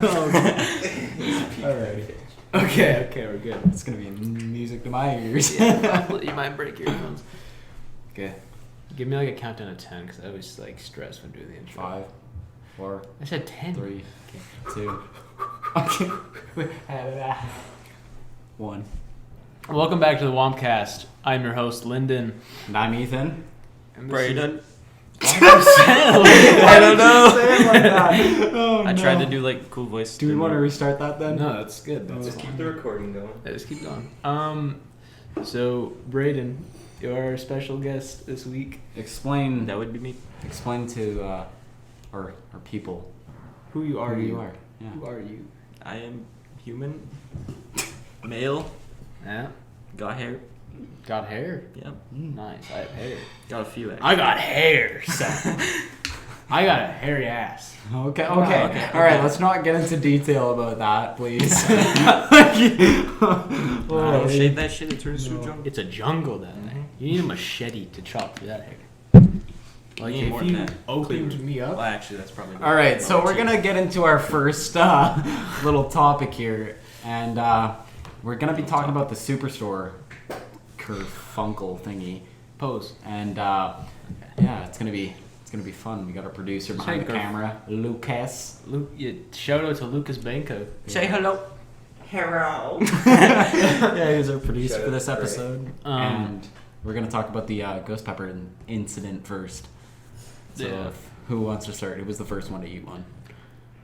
Alrighty. Okay, we're good. It's gonna be music to my ears. You might break your earphones. Okay. Give me like a countdown of 10 because I always like stress when doing the intro. 5, 4. I said 10. 3, 2. Okay. 1. Welcome back to the WampCast. I'm your host, Lyndon. And I'm Ethan. And Brayden. I don't know. Say it like that. Oh, I tried to do like cool voice. Do we want to restart that then? No, that's good. That's Just fine. keep the recording going. Yeah, just keep going. So Brayden, you're our special guest this week. Explain. That would be me. Explain to our people Who you are. who you are. Yeah. Who are you? I am human, male, Yeah. got hair. Got hair. Yep. Nice. I have hair. Got a few. Actually. I got hair, son. I got a hairy ass. Okay. Okay. All right. Let's not get into detail about that, please. Don't shave that shit. It turns into a jungle. It's a jungle down there. You need a machete to chop through that hair. Like You need more if than you that. opened me Well, up. actually, that's probably. All right, so we're gonna get into our first little topic here, and we're gonna be talking about the Superstore kerfunkle thingy, Pose. and yeah, it's gonna be fun. We got our producer behind the Hey, camera, Lucas. Luke, shout out to Lucas Banco. Say hello. Hello. Yeah, he's our producer Shout for out this to Ray. episode, and we're gonna talk about the ghost pepper incident first. So, Yeah. who wants to start? Who was the first one to eat one?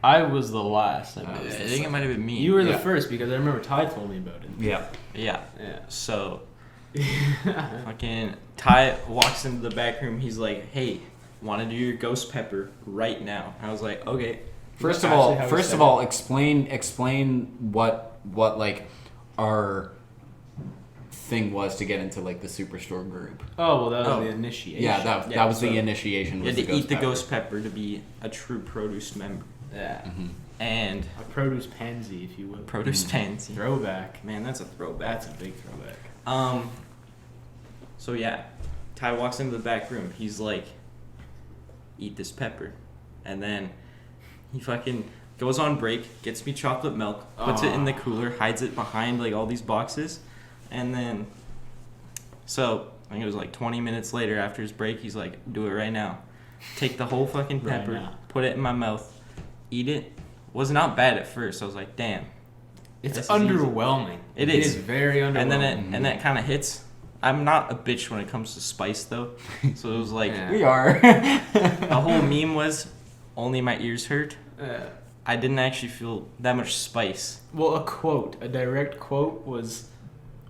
I was the last. I Oh, I believe. think it might have been me. You were the Yeah. first because I remember Ty told me about it. Yeah. Yeah. Yeah. So, fucking Ty walks into the back room. He's like, "Hey, want to do your ghost pepper right now?" I was like, "Okay." First Actually, how we said of all, explain what like our thing was to get into like the Superstore group. Oh well, that was Oh. the initiation. Yeah, that Yeah, was so the initiation. You Was had to eat the pepper. ghost pepper to be a true produce member. Yeah. Mhm. And A produce pansy, if you will. produce pansy. Throwback. Man, that's a throwback. That's a big throwback. So yeah, Ty walks into the back room. He's like, "Eat this pepper," and then he fucking goes on break, gets me chocolate milk, puts it in the cooler, hides it behind like all these boxes, and then so I think it was like 20 minutes later after his break, he's like, "Do it right now. Take the whole fucking Right pepper, now. put it in my mouth, eat it." Was not bad at first. I was like, "Damn." It's This is easy. underwhelming. It It is. is very underwhelming. And then and that kind of hits. I'm not a bitch when it comes to spice though, so it was like Yeah. We are. the whole meme was only my ears hurt. I didn't actually feel that much spice. Well, a direct quote was,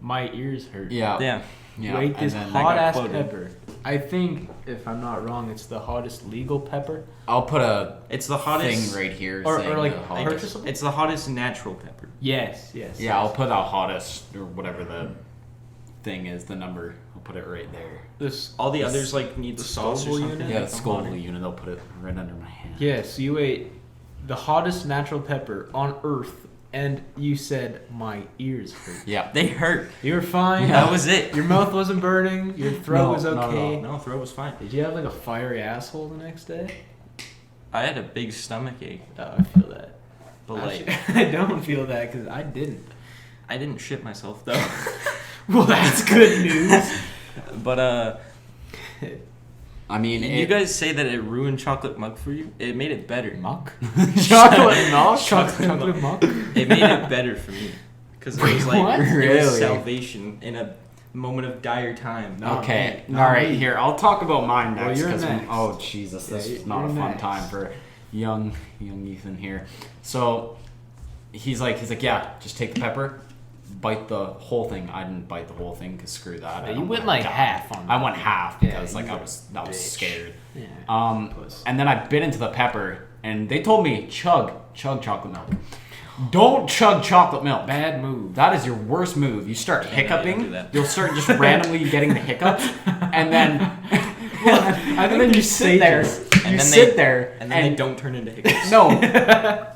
"My ears hurt." Yeah. Yeah. Yeah. Wait, and this then hot ass quoted. pepper. I think, if I'm not wrong, it's the hottest legal pepper. I'll put a It's the hottest. thing right here. Or saying like the hottest. purchasable? It's the hottest natural pepper. Yes. Yeah, I'll put the hottest or whatever the thing is. The number. I'll put it right there. This. All the This- others like need the sauce or solvable something. unit? Yeah, the like some Scoville water. unit. They'll put it right under my hand. Yes, you ate the hottest natural pepper on earth, and you said my ears hurt. Yeah. They hurt. You were fine. Yeah. That was it. Your mouth wasn't burning. Your throat No, was not at okay. all. No, throat was fine. Did you have like a fiery asshole the next day? I had a big stomach ache, Oh, I feel that. but like Actually, I don't feel that because I didn't. I didn't shit myself though. Well, that's good news. But I mean, you guys say that it ruined chocolate mug for you. It made it better. Muck? chocolate milk. Chocolate muck? It made it better for me because it was like What? it was Really? salvation in a moment of dire time. No. Okay, me. all Not right. me. Here, I'll talk about mine Well, next. you're 'cause next. Oh Jesus, Yeah, this is you're not a fun next. time for young Ethan here. So he's like, yeah, just take the pepper, bite the whole thing. I didn't bite the whole thing because screw that. I You don't went wanna like die. half on I that. went half Yeah, because like you I was bitch. scared. Yeah. Puss. And then I bit into the pepper, and they told me chug chocolate milk. Don't chug chocolate milk. Bad move. That is your worst move. You start Yeah, no, you don't do hiccuping. that. You'll start just randomly getting the hiccups, and then think you there's sit there. stages. You And then sit they- there, And then they don't turn into hiccups. No,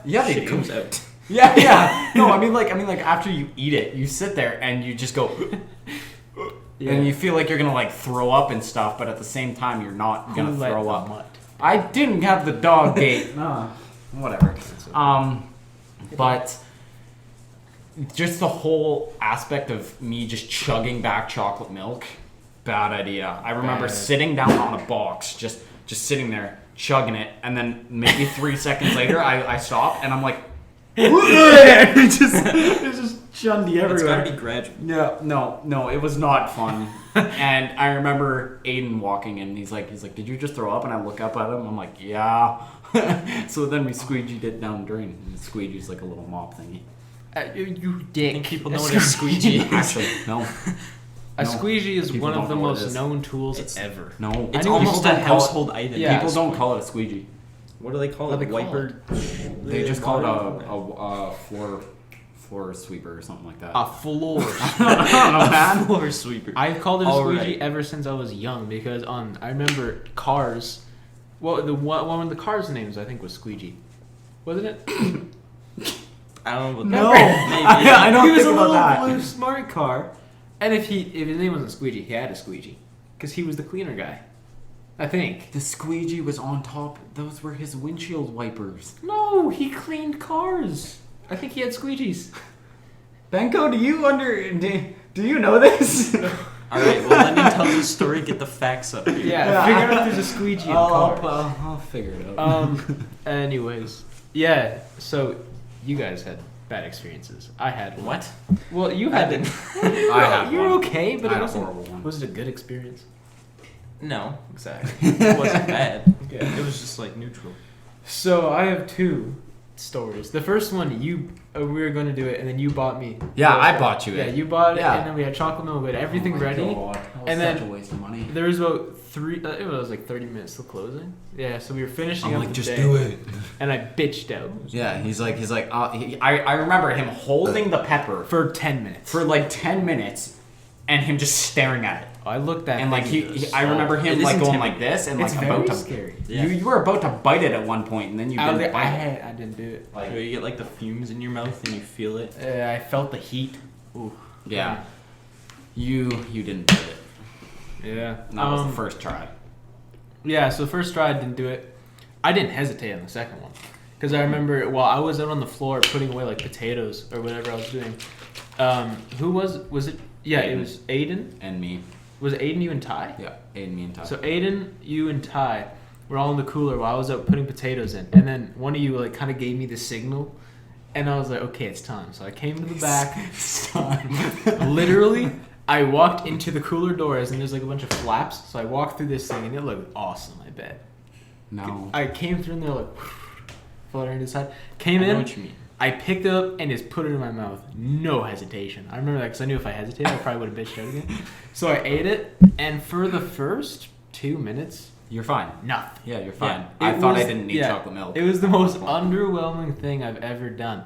yeah, they Shit do. comes out. Yeah. No, I mean like after you eat it, you sit there and you just go, Yeah. and you feel like you're gonna like throw up and stuff, but at the same time you're not gonna Who let throw the up. mutt? I didn't have the dog gate. No, whatever. But just the whole aspect of me just chugging back chocolate milk, bad idea. I remember sitting down on a box, just sitting there, chugging it, and then maybe 3 seconds later, I stop, and I'm like, it's just chundy everywhere. It's gotta be gradual. Yeah, no, it was not fun. And I remember Aiden walking in. He's like, did you just throw up? And I look up at him. I'm like, yeah. So then we squeegeed it down the drain. And the squeegee's like a little mop thingy. You I dick. think people know what a squeegee is. Actually, no. A squeegee is People one of don't the know what it most is. known tools It's- ever. No. It's I know almost people a don't call it- household item. Yeah. People don't call it a squeegee. What do they call What it? do they call Wiper. They just call it a floor sweeper or something like that. A floor. I don't know, man. Floor sweeper. I've called it a Alright. squeegee ever since I was young because I remember Cars. Well, one of the Cars names I think was Squeegee, wasn't it? I don't know what No. that maybe. I don't he was think a about little that. blue smart car, and if his name wasn't Squeegee, he had a squeegee because he was the cleaner guy. I think. The squeegee was on top. Those were his windshield wipers. No, he cleaned cars. I think he had squeegees. Benko, do you know this? All right. Well, let me tell the story. Get the facts up here. Yeah, figure out if there's a squeegee in cars. I'll figure it out. Anyways, yeah. So you guys had bad experiences. I had one. What? Well, you I had. didn't. I had You were one. okay, but I it had a wasn't. horrible one. Was it a good experience? No, Exactly. it wasn't bad. Yeah. It was just like neutral. So I have two stories. The first one, we were going to do it, and then you bought me. Yeah, I bought you Yeah, it. you bought it, Yeah. and then we had chocolate milk. We had everything Oh my ready. God. That was And such then a waste of money. There was about it was like 30 minutes till closing. Yeah, so we were finishing up the day, it. and I bitched out Yeah, he's like, I remember him holding the pepper for 10 minutes. for like 10 minutes, and him just staring at it. I looked at And like I remember him It is like going intimidating. like this and It's like very about to. scary. Yeah. You were about to bite it at one point, and then you I didn't bite it. didn't do it. Like, You get like the fumes in your mouth and you feel it. I felt the heat. Ooh. yeah, you didn't bite it. Yeah. And that was the first try. Yeah, so the first try I didn't do it. I didn't hesitate on the second one. Because I remember while I was out on the floor putting away like potatoes or whatever I was doing. Who was it? Yeah, it Aiden. was Aiden. And me. Was it Aiden, you, and Ty? Yeah, Aiden, me, and Ty. So Aiden, you, and Ty were all in the cooler while I was out putting potatoes in. And then one of you like kind of gave me the signal. And I was like, okay, it's time. So I came to the back. It's time. Literally, I walked into the cooler doors and there's like a bunch of flaps. So I walked through this thing and it looked awesome, I bet. No. I came through and they're like fluttering to the side. Came I know in, what you mean. I picked it up and just put it in my mouth. No hesitation. I remember that because I knew if I hesitated, I probably would have bitched out again. So I ate it, and for the first 2 minutes, You're fine. nothing. Yeah, you're fine. Yeah. I It thought was- I didn't need yeah, chocolate milk. It was the most underwhelming thing I've ever done.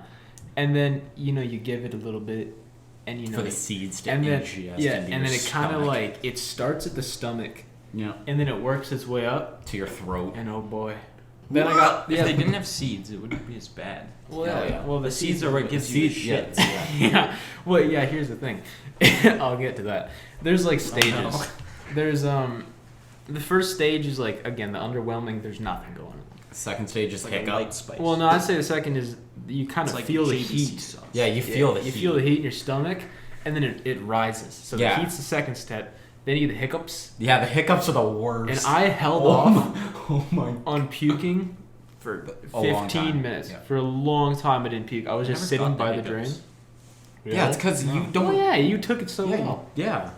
And then, you give it a little bit, and for the seeds to and then, ingest yeah, into and your then it kind of stomach. like, it starts at the stomach, Yeah, and then it works its way up, to your throat. and oh boy. Then I got, If they didn't have seeds, it wouldn't be as bad. well, Hell yeah, yeah. well, The seeds are what gives you the shits. Yeah. yeah. Well, yeah. Here's the thing. I'll get to that. There's like stages. no. There's the first stage is like again the underwhelming. There's nothing going on. Second stage is It's like a hiccup. light spice. Well, no, I'd say the second is you kind it's of like feel the JBC heat. sauce. Yeah, you feel the You heat. feel the heat in your stomach, and then it rises. So Yeah. the heat's the second step. Then you get the hiccups, Yeah, the hiccups are the worst. and I held Oh off oh my. on puking for A long 15 time. minutes. Yeah. For a long time, I didn't puke. I was I just never sitting got the by the drain. hiccups. Yeah, it's because you don't. Oh yeah, you took it so yeah, well. yeah.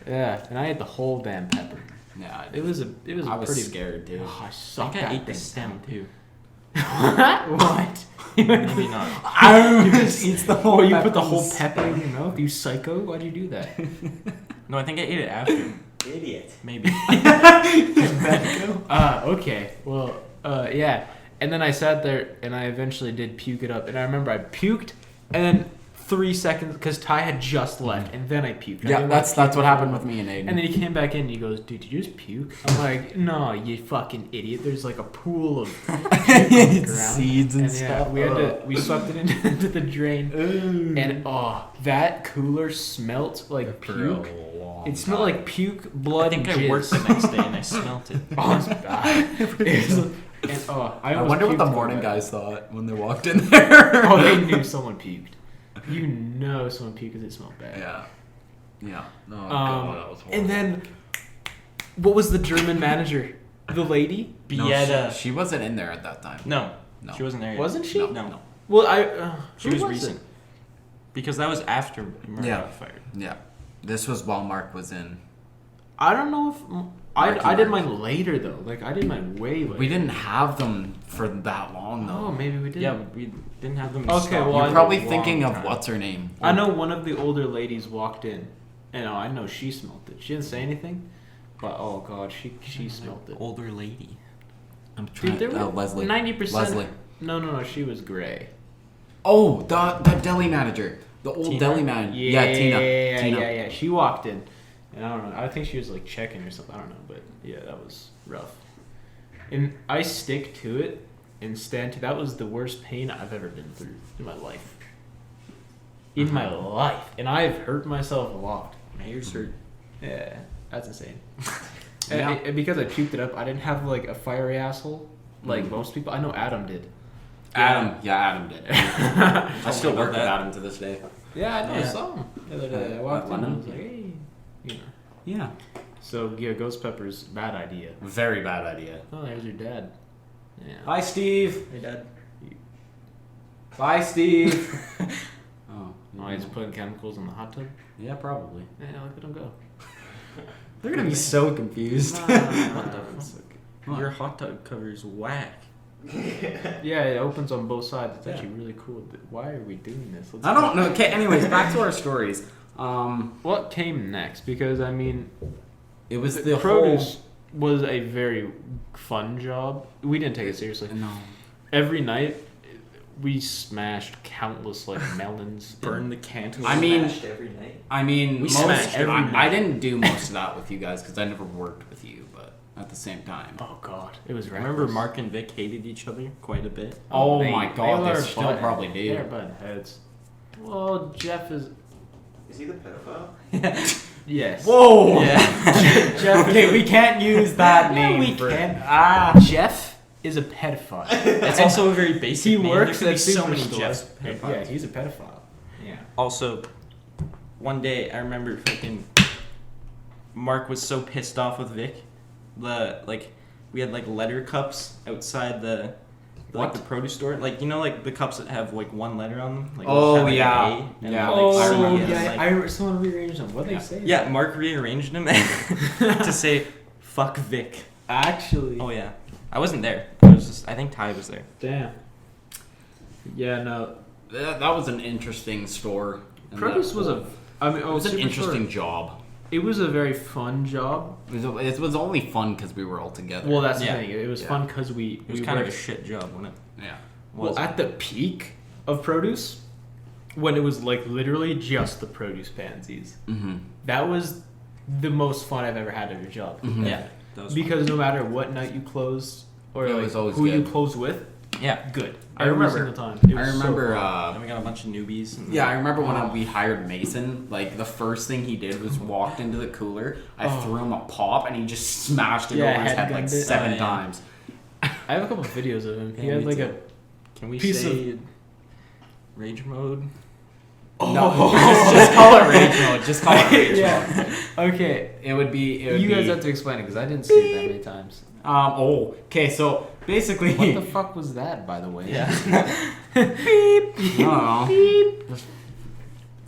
Yeah, and I ate the whole damn pepper. Yeah, It was a I was pretty scared, dude. Oh, I I sucked think I that ate the thing stem down. too. What? Maybe not. I just eats the whole. Oh, you put the whole peppers. pepper in your mouth? You psycho? Why'd you do that? No, I think I ate it after. Idiot. Maybe. Okay. Well, yeah. And then I sat there and I eventually did puke it up. And I remember I puked and then 3 seconds because Ty had just left and then I puked. I Yeah, didn't that's wanna puke what happened before. with me and Aiden. And then he came back in and he goes, dude, did you just puke? I'm like, no, you fucking idiot. There's like a pool of It's ground. seeds and Yeah, stuff. we sucked it into the drain. And that cooler smelt like puke. It smelled like puke, blood, I think and I worked the jizz. next day and I smelt it. Oh, it's bad. And I almost wonder what puked the going morning back. guys thought when they walked in there. Oh, they knew someone puked. You know someone puked because it smelled bad. Yeah. Yeah. Oh, God, that was horrible. And then, what was the German manager? The lady? No, Bieta. she wasn't in there at that time. No, No. she wasn't there yet. Wasn't she? No. No. Well, She was recent. Because that was after Mark Yeah. got fired. Yeah. This was while Mark was in. I don't know if I did mine later though. Like I did mine way later. We didn't have them for that long though. Oh, maybe we did. Yeah, we didn't have them. in Okay, stock well, for You're a probably long thinking of time. what's her name. I know one of the older ladies walked in, and I know she smelled it. She didn't say anything, but oh god, she smelled it. Older lady. I'm trying. Dude, there were Leslie. 90%. Leslie. No, she was gray. Oh, the deli manager, the old Tina? deli manager. Yeah, Tina. Tina. Yeah. She walked in, and I don't know. I think she was like checking or something. I don't know, but yeah, that was rough. And I stick to it and stand to. That was the worst pain I've ever been through in my life. In my life, and I've hurt myself a lot. My ears hurt. Yeah, that's insane. Yeah. And because I puked it up, I didn't have like a fiery asshole like most people. I know Adam did. Adam did. I still work with Adam to this day. Yeah, I know. I Yeah. saw him the other day. I walked in and I was like, hey, you know. Yeah. So yeah, ghost peppers, bad idea. Very bad idea. Oh, there's your dad. Yeah. Bye, Steve. Hey, Dad. Bye, Steve. Oh. Oh, he's putting chemicals in the hot tub. Yeah, probably. Yeah, look at him go. They're gonna be so confused. What the It's fuck? What? Your hot tub cover's whack. Yeah, it opens on both sides. It's actually really cool. But why are we doing this? Let's I don't know. Okay. Anyways, back to our stories. What came next? Because I mean, It was the produce was a very fun job. We didn't take it seriously. No. Every night, we smashed countless like melons. Burn the candle. I mean, Smashed every night. We most, smashed every I night. didn't do most of that with you guys because I never worked with you, but at the same time. Oh god, it was. I remember reckless. Mark and Vic hated each other quite a bit. Oh They- my god, they were still butting- probably do. They're butting heads. Well, Jeff is. Is he the pedophile? Yes. Whoa! Yeah. Jeff. Okay, we can't use that Yeah, name. we for, can. Ah. Jeff is a pedophile. It's also a very basic He name. works There at could be so many Superstore. Jeffs. Yeah, pedophiles. he's a pedophile. Yeah. Also, one day I remember freaking Mark was so pissed off with Vic. We had like letter cups outside the What? the produce store. Like you know like the cups that have like one letter on them. Like Oh, have, like, an yeah. A, and Yeah. like, I C, remember and, this. like- I remember someone rearranged them. What did Yeah. they say? yeah, Mark rearranged them to say "fuck Vic." Actually. Oh yeah, I wasn't there. I think Ty was there. Damn. Yeah, no. That was an interesting store. And Produce that was whole- a. I mean, It was an Superstore- interesting job. It was a very fun job. It was only fun because we were all together. Well, that's Yeah. the thing. It was Yeah. fun because we. It was we kind of a worked- shit job, wasn't it? yeah. Well, at the peak of produce, when it was like literally just the produce pansies, Mm-hmm. that was the most fun I've ever had at a job. Mhm. Yeah, that was Because no matter what night you closed or It like was always who you good. closed with, fun. Yeah. good. I Every remember- single time. It I was so remember. fun. Then we got a bunch of newbies. And Yeah, I remember when Oh. we hired Mason. Like the first thing he did was walked into the cooler. I Oh. threw him a pop, and he just smashed it Yeah, over his head like headgunned it. 7 Oh, yeah. times. I have a couple of videos of him. He Yeah, had me like too. Can we piece say rage mode? No, just call it rage mode. Just call it rage mode. yeah. Okay. It would be. It would You be, guys have to explain it because I didn't see it that many times. Okay. So basically, What the fuck was that, by the way? Yeah. I don't know. Just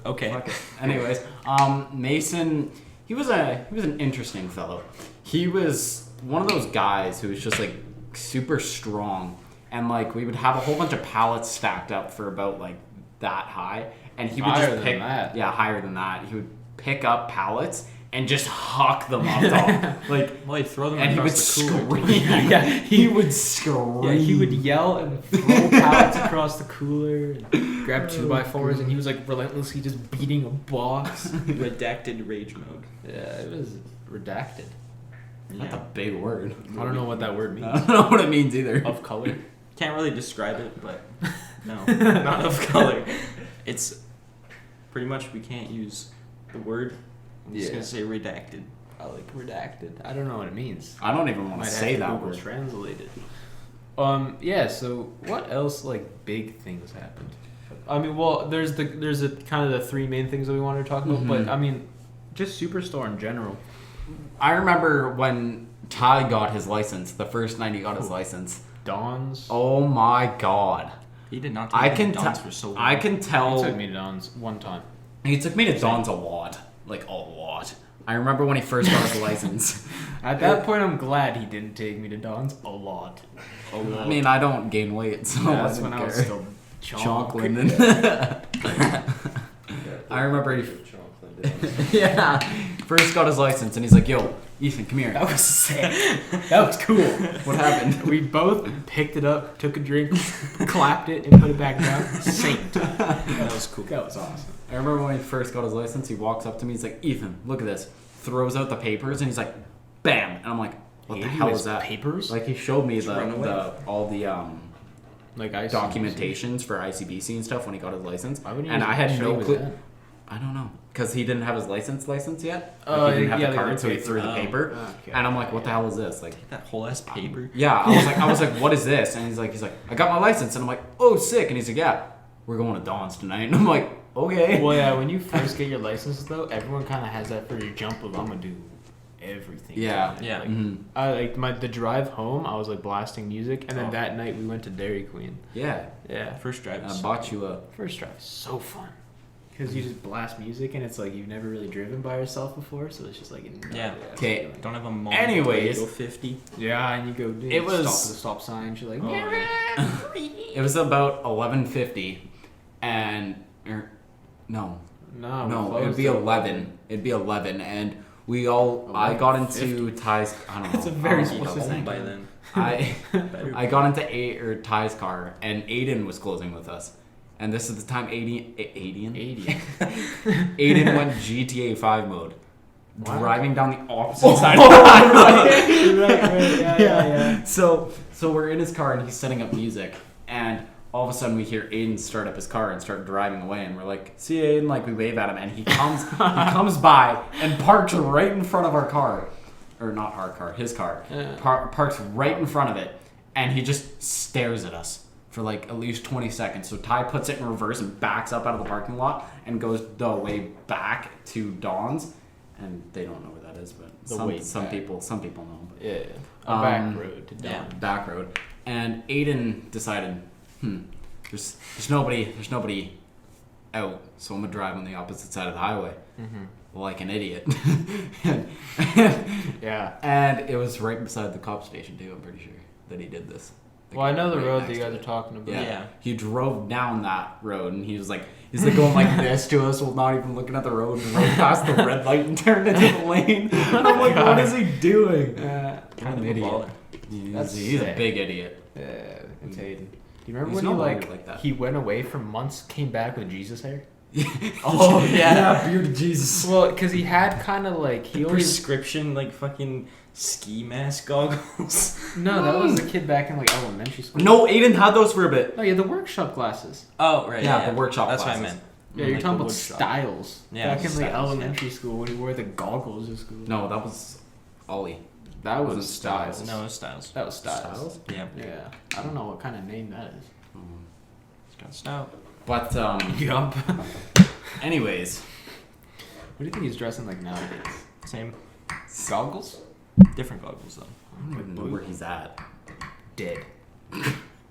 Okay. fuck it. Anyways, Mason, he was an interesting fellow. He was one of those guys who was just like super strong, and like we would have a whole bunch of pallets stacked up for about like that high, and he would Higher just than pick that. yeah higher than that. He would pick up pallets and just huck them up top, like. Well, he'd throw them And he would across the cooler. scream. Yeah, he would scream. Yeah, he would yell and throw pallets across the cooler and grab 2x4s, and he was like relentlessly just beating a box. Redacted rage mode. Yeah, it was redacted. That's a big word. I don't know what that word I means. don't know what it means either. Of color. Can't really describe it, but no, not of color. It's pretty much we can't use the word. I'm just Yeah. gonna say redacted. I like redacted. I don't know what it means. I don't even want Might to have say to that Google word. Translate it. Yeah. So what else like big things happened? I mean, well, there's a kind of the three main things that we wanted to talk about, but I mean, just Superstore in general. I remember when Ty got his license, the first night he got his license. Don's. Oh my god. He did not I take can me to Don's for so long. I can He tell. took me to Don's one time. He took me to Don's a lot. Like, a lot. I remember when he first got his license. At that point, I'm glad he didn't take me to Don's a lot. I mean, I don't gain weight, so That's I when didn't I was care. still Chocolate. Yeah, I remember he... chocolate. yeah. First got his license, and he's like, yo, Ethan, come here. That was sick. That was cool. What happened? We both picked it up, took a drink, clapped it, and put it back down. Saint. That was cool. That was awesome. I remember when he first got his license, he walks up to me, he's like, Ethan, look at this. Throws out the papers, and he's like, bam. And I'm like, what the hell is that? Papers? Like, he showed me run away. all the Like ICBC? documentations for ICBC and stuff when he got his license. Why would he And use I had show no with clue. that? I don't know. Because he didn't have his license yet. Oh, Like, he didn't have yeah, the like card, the so he paper. threw the Oh, paper. okay. And I'm like, what the hell is this? Like, That whole ass paper. yeah, I was like, what is this? And he's like, I got my license. And I'm like, oh, sick. And he's like, yeah, we're going to Don's tonight. And I'm like, okay. Well, yeah, when you first get your license, though, everyone kind of has that for your jump of, I'm going to do everything. Yeah. Yeah. Like, Mhm. the drive home, I was like blasting music, and then Oh. that night we went to Dairy Queen. Yeah. Yeah. First drive. I bought you a... First drive is so fun. Because you just blast music, and it's like you've never really driven by yourself before, so it's just like... Yeah. Okay. Don't have a mom. Anyways. Go 50. Yeah, and you go... It was- Stop at the stop sign, she's like... Oh, It was about 11:50, and... No, No, it'd be 11. It'd be 11, and we all... I got into Ty's... I don't know. That's a very I don't know what I was specific saying. By then. I got into Ty's car, and Aiden was closing with us. And this is the time Aiden 80. Aiden went GTA 5 mode. Wow. Driving down the opposite side of the highway. right, yeah. So we're in his car, and he's setting up music. And all of a sudden, we hear Aiden start up his car and start driving away. And we're like, see you, Aiden? Like, we wave at him. And he comes by and parks right in front of our car. Or not our car, his car. Yeah. Parks right in front of it. And he just stares at us for like at least 20 seconds. So Ty puts it in reverse and backs up out of the parking lot and goes the way back to Don's. And they don't know where that is, but some people know. But, Yeah. A back road to yeah. Don. back road. And Aiden decided, there's nobody out, so I'm gonna drive on the opposite side of the highway, like an idiot. Yeah. And it was right beside the cop station too. I'm pretty sure that he did this. Well, I know the Right road that next you to guys it. are talking about. Yeah. He drove down that road, and he's like going like this to us while not even looking at the road, and right past the red light and turned into the lane. I'm like, what is he doing? Kind of an a idiot. baller. He's a sick. big idiot. Yeah, it's Aiden. Do you remember He's when no he longer like that. he went away for months, came back with Jesus hair? Oh yeah, bearded Jesus. Well, because he had kind of like he always Prescription, like, fucking ski mask goggles. no, that was the kid back in like elementary school. No, Aiden had those for a bit. No, yeah, the workshop glasses. Oh, right. Yeah, the workshop That's classes. what I meant. Yeah, Like you're the talking about wood shop. Styles. Yeah, back in like Styles, elementary school when he wore the goggles to school. No, that was Ollie. that was wasn't Styles. Styles. No, it's Styles. That was Styles. Styles? Yeah. Yeah, I don't know what kind of name that is. It's got stout. But Yup. anyways, What do you think he's dressing like nowadays? Same. Goggles? Different goggles, though. I don't even know where he's at. Dead.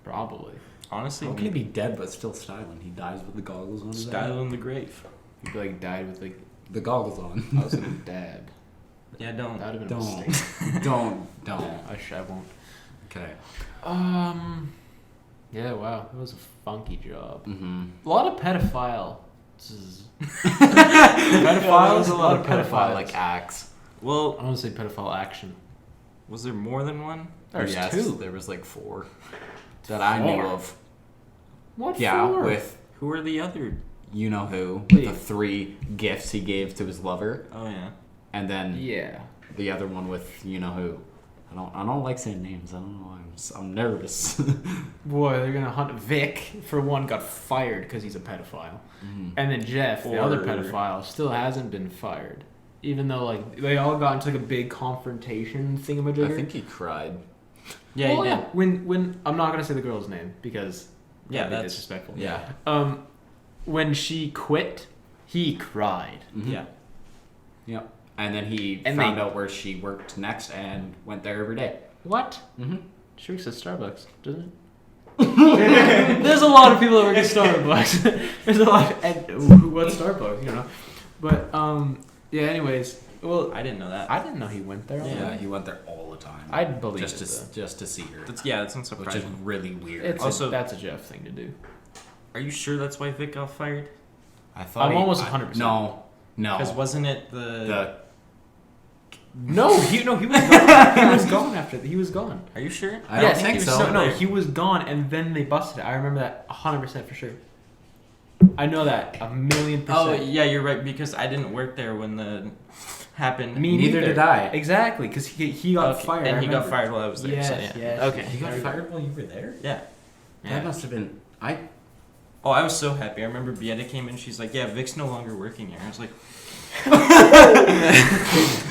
Probably. Honestly, How can he be dead but still styling? He dies with the goggles on his head. style in the grave. He'd be like died with like The goggles on. I was gonna dab. Yeah, don't. That would have been a Don't. mistake. don't. I won't. Okay. Yeah, wow. That was a funky job. Mm-hmm. A lot of pedophile. Pedophiles? A lot of pedophile like acts. Well, I want to say pedophile action. was there more than one? There's yes, two. There was like 4 that I knew 4? of. What Yeah, for? with Who are the other? you know who, Wait. with the 3 gifts he gave to his lover, Oh, yeah. and then Yeah. the other one with you know who. I don't like saying names. I don't know why. I'm nervous. Boy, they're gonna hunt Vic. For one, got fired because he's a pedophile, and then Jeff, the other Or- pedophile, still hasn't been fired, even though like they all got into like a big confrontation I thingamajigger. think he cried. Yeah, Well, he did. When I'm not gonna say the girl's name because Yeah, that'd be that's disrespectful. Yeah. When she quit, he cried. Mhm. Yeah. Yep. And then he And found out where she worked next and went there every day. What? Mm-hmm. She works at Starbucks, doesn't it? There's a lot of people that work at Starbucks. There's a lot. What's Starbucks? You know. But yeah. Anyways, well, I didn't know that. I didn't know he went there. all the Yeah, way. he went there all the time. I'd believe just it, to just to see her, That's not which is surprising. really weird. It's Also- that's a Jeff thing to do. Are you sure that's why Vic got fired? I thought I'm he- almost I- 100%. No, Because wasn't it the... the No, he was gone. He was gone after. He was gone. Are you sure? I don't Yes, think he was so. No, he was gone, and then they busted it. I remember that 100% for sure. I know that 1,000,000%. Oh, yeah, you're right, because I didn't work there when the happened. Me Neither did I. Exactly, because he got Okay, fired. and I he got remember. fired while I was there. Yes, so, yeah. yes. Okay. He got fired while you were there. Yeah. That must have been. I Oh, I was so happy. I remember Bietta came in. She's like, "Yeah, Vic's no longer working here." I was like,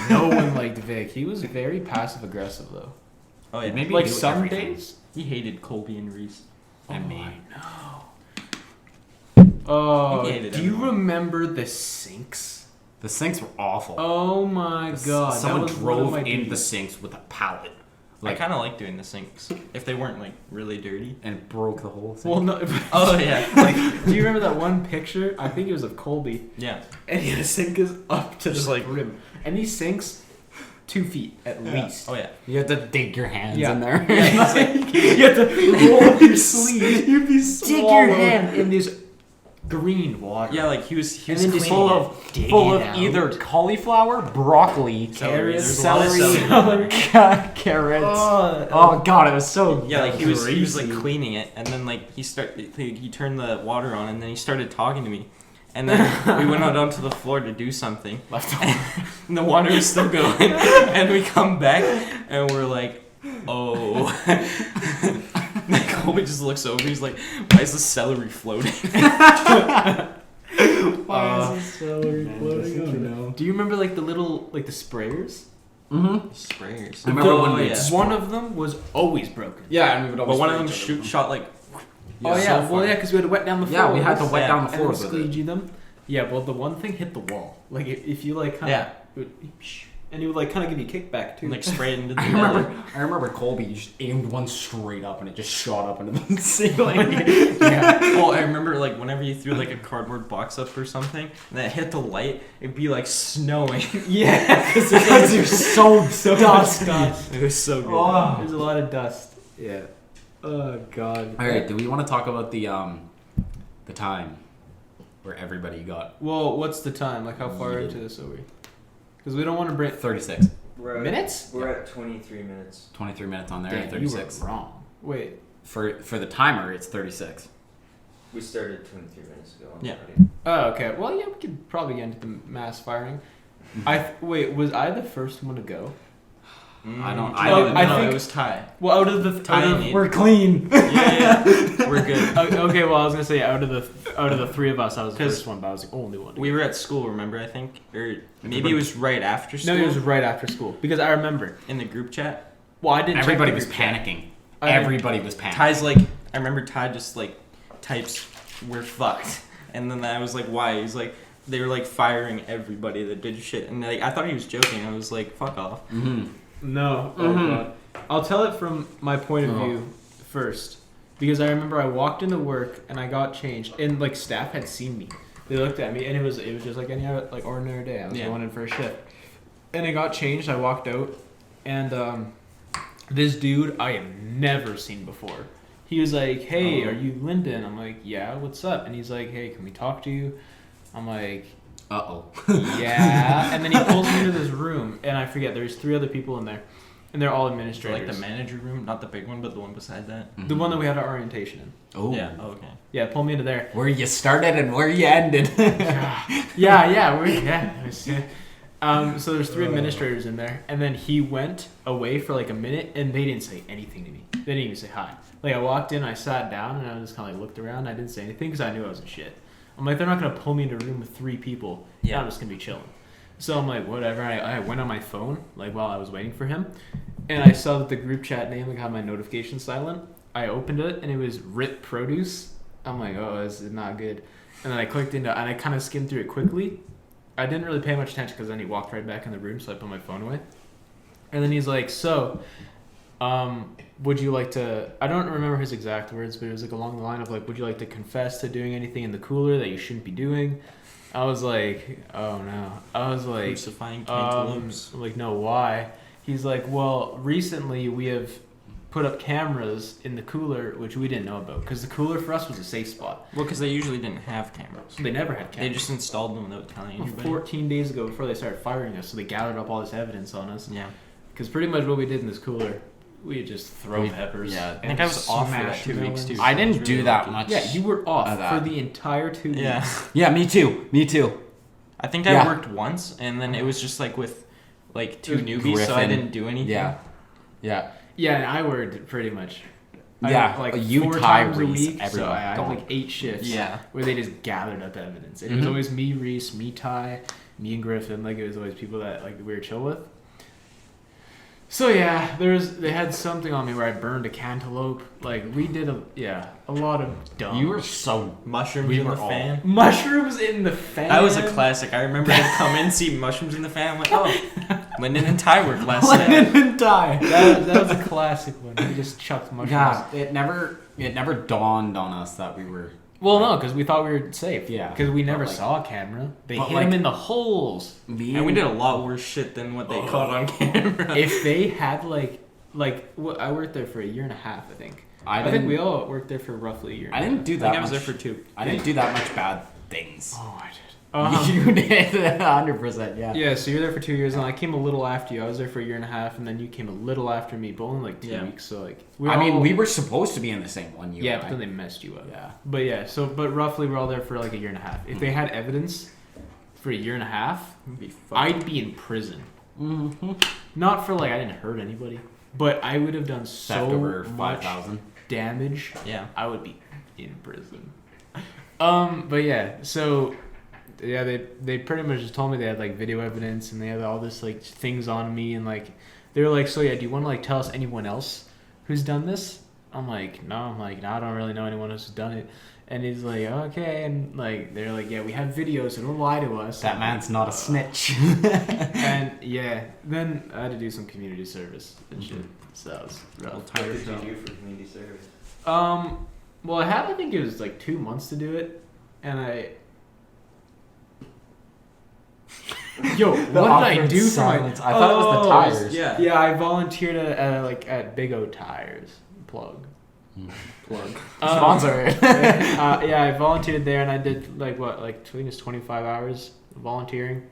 No one liked Vic. He was very passive aggressive though. "Oh yeah, Maybe Like do some everything. days. he hated Colby and Reese and me. Oh, He hated do you everyone. remember the sinks? The sinks were awful. Oh my god! Someone that was one of drove my in the dreams. sinks with a pallet, I kind of like doing the sinks if they weren't like really dirty. and broke the whole thing. Well, no. Oh yeah, Like, do you remember that one picture? I think it was of Colby, yeah. and his sink is up to Just the like- rim, and he sinks 2 feet at least. Oh yeah. You have to dig your hands Yeah. in there. Yeah, you have to roll up your sleeve. You'd be Dig your hand in this green water. Yeah, like he was And then just cleaning full it. of Dig full it of out. either cauliflower, broccoli, Celery. Carrots, There's a lot of celery, celery. carrots. Oh, Oh god, it was so Yeah, like he was like greasy. cleaning it, and then like he turned the water on, and then he started talking to me, and then we went out onto the floor to do something, left and the water was still going, and we come back, and we're like, oh. Like Colby just looks over, he's like, why is the celery floating? Do you remember like the little like the sprayers? Mm-hmm. Sprayers. I remember when oh, we- yeah. One of them was always broken. Yeah, and we would But always one of spray them each other with shot like, Oh yeah, so well far. yeah, because we had to wet down the floor. Yeah, we had to wet Yeah. down the and floor then with it. squeegee them. Yeah, well the one thing hit the wall. Like if you like kind of, Yeah. and it would like kind of give you kickback too. and like spray it into the I remember Colby just aimed one straight up and it just shot up into the ceiling. yeah. Oh, I remember like whenever you threw like a cardboard box up or something, and it hit the light, it'd be like snowing. Yeah, Because there's so dust. It was so good. Oh. There's a lot of dust. Yeah. Oh god. All right. Do we want to talk about the time where everybody got Well, what's the time? Like how far Yeeted. into this are we? Because we don't want to break 36, We're at, minutes. We're at 23 minutes. 23 minutes on there. Damn, you were 36 wrong. Wait. for the timer. It's 36. We started 23 minutes ago. Yeah. already. Oh, okay. Well, yeah, we could probably get into the mass firing. Wait, was I the first one to go? I don't- No, I no, didn't no, know. it was Ty. Well, out of the Ty and Nate. We're clean. Yeah, we're good. okay, well, I was gonna say out of the three of us, I was the 'Cause first one, but I was the only one. To We were at school, remember? I think, or maybe it was right after go. school. No, it was right after school because I remember. in the group chat. Well, I didn't. Everybody check was the group chat. panicking. I- Everybody was panicking. Ty's like, I remember Ty just like types, "We're fucked," and then I was like, "Why?" He's like, they were like firing everybody that did shit, and like I thought he was joking. I was like, "Fuck off." Mm-hmm. No. Oh Mhm. god. I'll tell it from my point of Oh. view first, because I remember I walked into work and I got changed, and like staff had seen me. They looked at me, and it was just like any other like ordinary day. I was Yeah. going in for a shift, and I got changed. I walked out, and this dude I have never seen before. He was like, "Hey, Oh. are you Lyndon?" I'm like, "Yeah, what's up?" And he's like, "Hey, can we talk to you?" I'm like, Uh-oh. "Yeah." And then he pulls me into this room, and I forget there's 3 other people in there, and they're all So administrators. like the manager room, not the big one, but the one beside that. The one that we had our orientation in. Oh. Yeah. Oh, okay. Yeah, pull me into there. Where you started and where you ended. So there's 3 administrators in there, and then he went away for like a minute, and they didn't say anything to me. They didn't even say hi. Like I walked in, I sat down, and I just kind of like looked around. I didn't say anything because I knew I was in shit. I'm like, they're not gonna pull me into a room with 3 people. Yeah. I'm just gonna be chilling. So I'm like, whatever. I went on my phone like while I was waiting for him, and I saw that the group chat name like had my notification silent. I opened it and it was Rip Produce. I'm like, oh, this is not good. And then I clicked into and I kind of skimmed through it quickly. I didn't really pay much attention because then he walked right back in the room, so I put my phone away. And then he's like, so, would you like to, I don't remember his exact words, but it was like along the line of like, would you like to confess to doing anything in the cooler that you shouldn't be doing? I was like, oh no. I was like, Crucifying cantaloupes. I'm like, no, why? He's like, well, recently we have put up cameras in the cooler, which we didn't know about, because the cooler for us was a safe spot. Well, because they usually didn't have cameras. They never had cameras. They just installed them without telling anybody. 14 days ago before they started firing us, so they gathered up all this evidence on us. Yeah. Because pretty much what we did in this cooler, we just throw peppers. Yeah, I think I was off for that smash 2 weeks, melons. too. I so didn't was do really that lucky. much. Yeah, you were off Of that. for the entire 2 weeks. Yeah. Yeah, me too. I think Yeah. I worked once, and then it was just like with like 2 newbies, so I Griffin. didn't do anything. Yeah. Yeah, and I worked pretty much. Yeah, like you, 4 Ty, times a Reese, week, so everyone. I had Go like on. 8 shifts. Yeah. Where they just gathered up evidence, and it was Mhm. always me, Reese, me, Ty, me, and Griffin. Like it was always people that like we were chill with. So yeah, they had something on me where I burned a cantaloupe. Like we did a lot of dumb. You were so. Mushrooms We in were the all- fan. mushrooms in the fan. That was a classic. I remember I'd come in, see mushrooms in the fan. I'm like, oh, Lyndon and Ty worked last night. and die. That was a classic one. We just chucked mushrooms. God, it never dawned on us that we were. Well, no, because we thought we were safe. Yeah. Because we never But, like- saw a camera. They but, hit like- them in the holes. And we did a lot worse shit than what they caught on camera. If they had I worked there for a year and a half, I think. I think didn't- we all worked there for roughly a year. I didn't do I that. think I was there much- for 2. I didn't do that much bad things. Oh, I did. You did 100%. Yeah. Yeah, so you're there for 2 years, and I came a little after you. I was there for a year and a half, and then you came a little after me, but only like 2 Yeah. weeks. So like, We were supposed to be in the same one year. yeah, but right? then they messed you up. Yeah. But yeah, but roughly we're all there for like a year and a half. If they had evidence for a year and a half, It'd be fucked. I'd be in prison. Mm-hmm. Not for like I didn't hurt anybody, but I would have done Theft so over much 5,000. damage. Yeah. I would be in prison. But yeah, so yeah, they pretty much just told me they had like video evidence and they had all this like things on me and like they were like, so yeah, do you want to like tell us anyone else who's done this? I'm like, no, I don't really know anyone else who's done it. And he's like, okay, and like they're like, yeah, we have videos, so don't lie to us. That man's not a snitch. And yeah, then I had to do some community service and shit. So that was rough. Well, What Tyler, did you do for community service? Well, I think it was like 2 months to do it, and Yo, what did I do for my? silence. I thought it was the tires. Yeah. Yeah, I volunteered at Big O Tires. Plug. Sponsor. Yeah, I volunteered there, and I did I think it's 25 hours volunteering.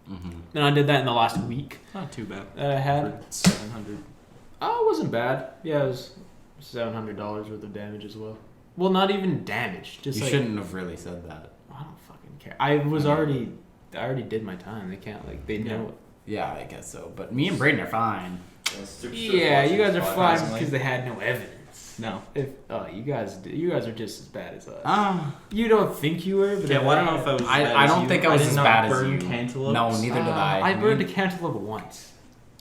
Mm-hmm. And I did that in the last week Not too bad. that I had. For 700. Oh, it wasn't bad. Yeah, it was $700 worth of damage as well. Well, not even damage. Just You like, shouldn't have really said that. I don't fucking care. I already did my time. They can't they Yeah. know. Yeah, I guess so. But me and Braden are fine. Yeah, you guys are fine surprisingly. because they had no evidence. No. You guys are just as bad as us. Ah. You don't think you were, but Yeah, well, I don't know if I was. as bad I as don't you. think I was did as not bad as burn you. cantaloupes. No, neither did I. I burned a cantaloupe once.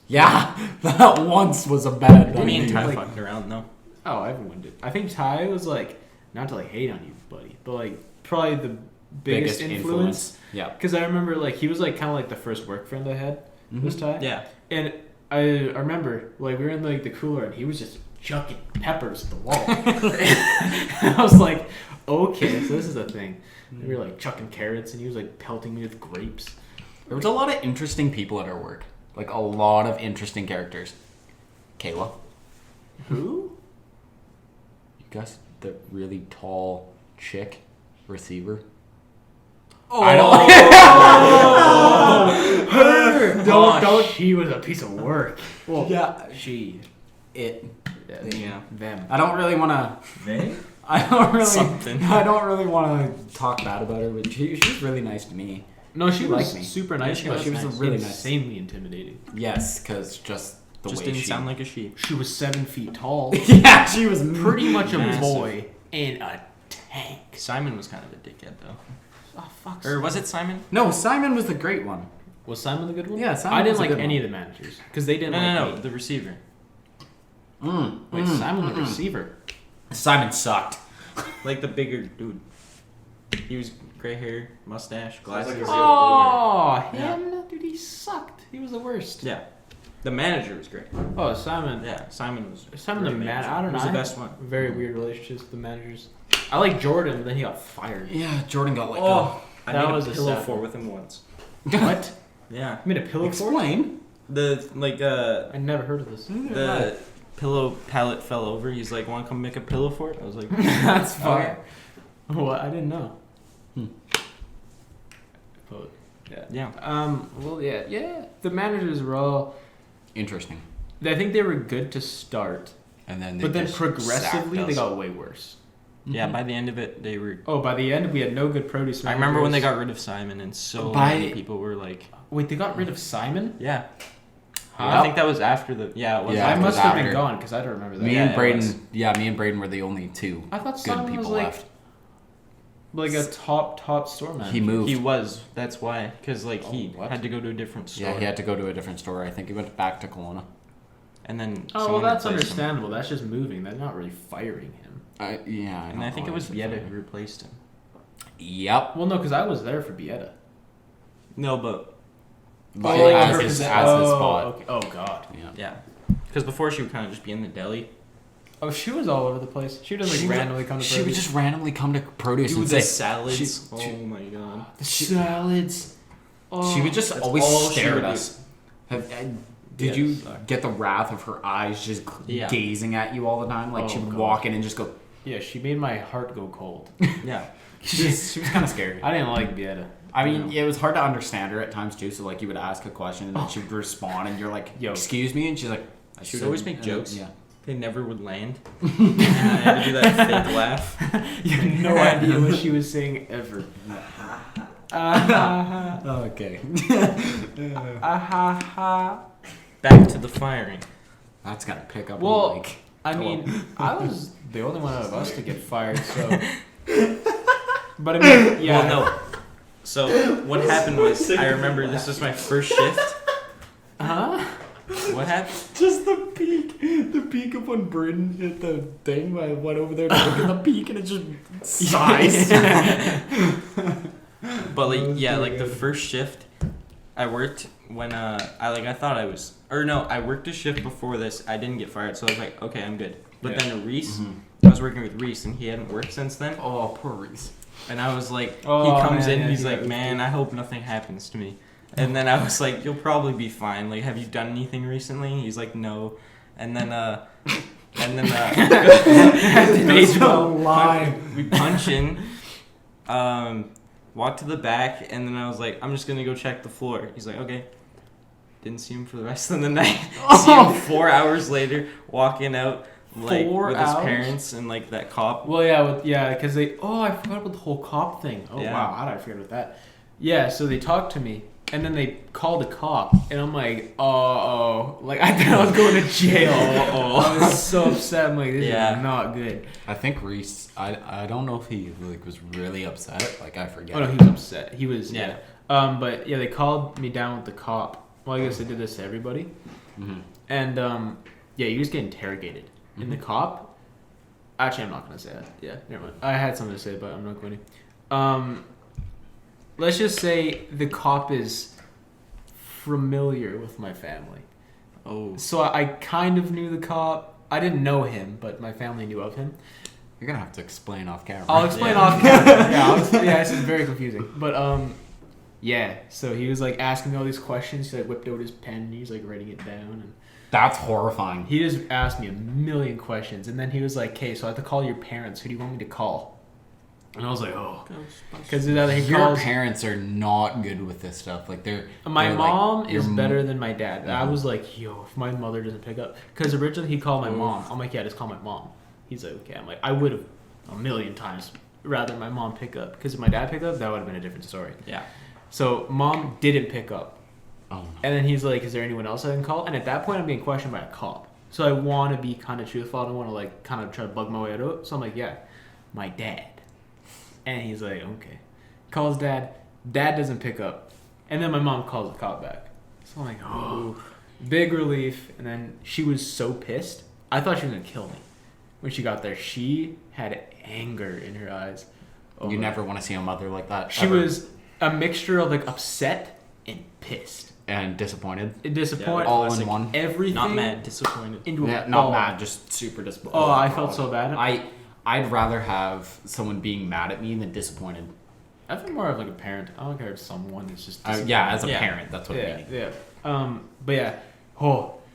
Yeah, that once was a bad Me and idea. Ty Like- fucked around though. Oh, everyone did. I think Ty was like, not to like hate on you, buddy, but like probably the biggest influence. Yeah. Because I remember like he was like kind of like the first work friend I had was Ty. Yeah. And I remember like we were in like the cooler and he was just chucking peppers at the wall. And I was like, okay, so this is a thing. And we were like chucking carrots and he was like pelting me with grapes. There was a lot of interesting people at our work. Like a lot of interesting characters. Kayla. Who? You guys, the really tall chick receiver. Oh, I don't. her! Oh, Don't. She was a piece of work. Well, Yeah. she. It. Yeah. Them. I don't really want to. They? I don't really. Something. I don't really want to talk bad about her, but she's really nice to me. No, she She was liked me. super nice. Yeah, but she was nice. really nice. insanely intimidating. Yes, because just the Just way didn't she. sound like a sheep. She was 7 feet tall, Yeah, she was pretty much a Massive. boy and a tank. Simon was kind of a dickhead though. Oh fuck. Or was it Simon? No, Simon was the great one. Was Simon the good one? Yeah, Simon I was didn't a like good any one. of the managers because they didn't No, like no, me. the receiver. Wait, Simon the receiver. Simon sucked. Like the bigger dude. He was gray hair, mustache, glasses. like a- Oh, Yeah. him? Dude, he sucked. He was the worst. Yeah. The manager was great. Oh, Simon. Yeah, Simon was. Simon the great man. manager. I don't He know. was I the had best one. Very weird relationships with the managers. I like Jordan, but then he got fired. Yeah, Jordan got let Oh, I That made was a a pillow sad fort one. with him once. What? Yeah. You made a pillow fort? Explain. I never heard of this. The pillow pallet fell over. He's like, "Want to come make a pillow fort?" I was like, That's fine. "Okay." What? I didn't know. Hmm. But, yeah. Yeah. Well, yeah. The managers were all. Interesting. I think they were good to start, And then but then just progressively sacked they us. got way worse. Yeah. By the end of it, they were. Oh, by the end we had no good produce. I remember when they managers. got rid of Simon, and so By- many people were like, Wait, they got rid of Simon? "Yeah." Huh? I think that was after the. Yeah, it was. Yeah, I it must was have after. been gone because I don't remember that. Me Yeah, and it Braden. was. Yeah, me and Braden were the only two I thought good Simon people was like left. a top store manager. He moved. He was. That's why, because like he Oh, what? had to go to a different store. Yeah, he had to go to a different store. I think he went back to Kelowna. And then. Oh well, someone that's replaced him. understandable. That's just moving. That's not really firing him. Yeah, And I think it was Bieta who replaced him. Yep. Well, no, because I was there for Bieta. No, but But like as her his posi- spot. Okay. Oh god. Yeah. yeah, because before she would kind of just be in the deli. Oh, she was all over the place. She would just She like would- randomly come to She would produce. just randomly come to produce Dude, and the say salads. she- oh my god. The salads. Oh. She would just That's always all she stare would at do. us. Did Yeah, you sucked. get the wrath of her eyes just Yeah. gazing at you all the time? Like Oh, she would God. walk in and just go. Yeah, she made my heart go cold. Yeah. She was kind of scary. I didn't like Bieta. I mean, it was hard to understand her at times too. So like you would ask a question and then she would respond, and you're like, Yo. "Excuse me," and she's like, I She would said- always make jokes. Yeah. They never would land. And I had to do that fake laugh. You had no idea what she was saying ever. Okay. Back to the firing. That's gotta pick up. Well, like, I mean, I was the only one out of us to get fired, so. But I mean, yeah. Well, no. So what happened was, I remember this was my first shift. Huh? What happened? just the peak of when Bryn hit the thing. I went over there to look at the peak, and it just sighs. But like, yeah, like the first shift, I worked when I thought I was, or no, I worked a shift before this. I didn't get fired, so I was like, okay, I'm good. But Yeah. then Reese, Mhm. I was working with Reese, and he hadn't worked since then. Oh, poor Reese. And I was like, Oh, he comes man, in, yeah, he's he like, was man, I hope nothing happens to me. And then I was like, you'll probably be fine. Like, have you done anything recently? He's like, no. And then That's a lie. we punch in, walk to the back, and then I was like, I'm just gonna go check the floor. He's like, okay. Didn't see him for the rest of the night. See him 4 hours later, walking out like 4 with his hours? parents and like that cop. Well, yeah, because they. Oh, I forgot about the whole cop thing. Oh Yeah. wow, how did I forget about that? Yeah, so they talked to me, and then they called a cop, and I'm like, oh, like I thought I was going to jail. I was so upset. I'm like, this Yeah. is not good. I think Reese. I don't know if he like was really upset. Like I forget. Oh no, he was upset. He was Yeah. But yeah, they called me down with the cop. Well, I guess they did this to everybody, Mhm. and yeah, you just get interrogated. And the cop. Actually, I'm not gonna say that. Yeah, never mind. I had something to say, but I'm not going to. Let's just say the cop is familiar with my family. Oh. So I kind of knew the cop. I didn't know him, but my family knew of him. You're gonna have to explain off camera. I'll explain Yeah. off camera. Yeah, this is very confusing. But yeah. So he was like asking me all these questions. He like whipped out his pen. And he was like writing it down, and That's horrifying. he just asked me a million questions. And then he was like, "Okay, so I have to call your parents. Who do you want me to call?" And I was like, "Oh." Because he Your calls. parents are not good with this stuff. Like My they're mom like, is your better than my dad. I Mhm. was like, yo, if my mother doesn't pick up. Because originally he called my mom. I'm like, yeah, just call my mom. He's like, okay. I'm like, I would have a million times rather my mom pick up. Because if my dad picked up, that would have been a different story. Yeah. So mom didn't pick up. Oh no. And then he's like, is there anyone else I can call? And at that point, I'm being questioned by a cop. So I want to be kind of truthful. I don't want to like kind of try to bug my way out of it. So I'm like, yeah, my dad. And he's like, okay. Calls dad. Dad doesn't pick up. And then my mom calls the cop back. So I'm like, oh, big relief. And then she was so pissed. I thought she was gonna kill me when she got there. She had anger in her eyes. You never want to see a mother like that. She ever. was a mixture of like upset and pissed. And disappointed. Disappointed. All in one. Everything. Not mad, disappointed. Into Yeah, a not ball. mad, just super disappointed. Oh, I felt so bad. I'd rather have someone being mad at me than disappointed. I feel more of like a parent. I don't care if someone is just. Yeah, as a Yeah. parent, that's what I Yeah, mean. yeah. But yeah,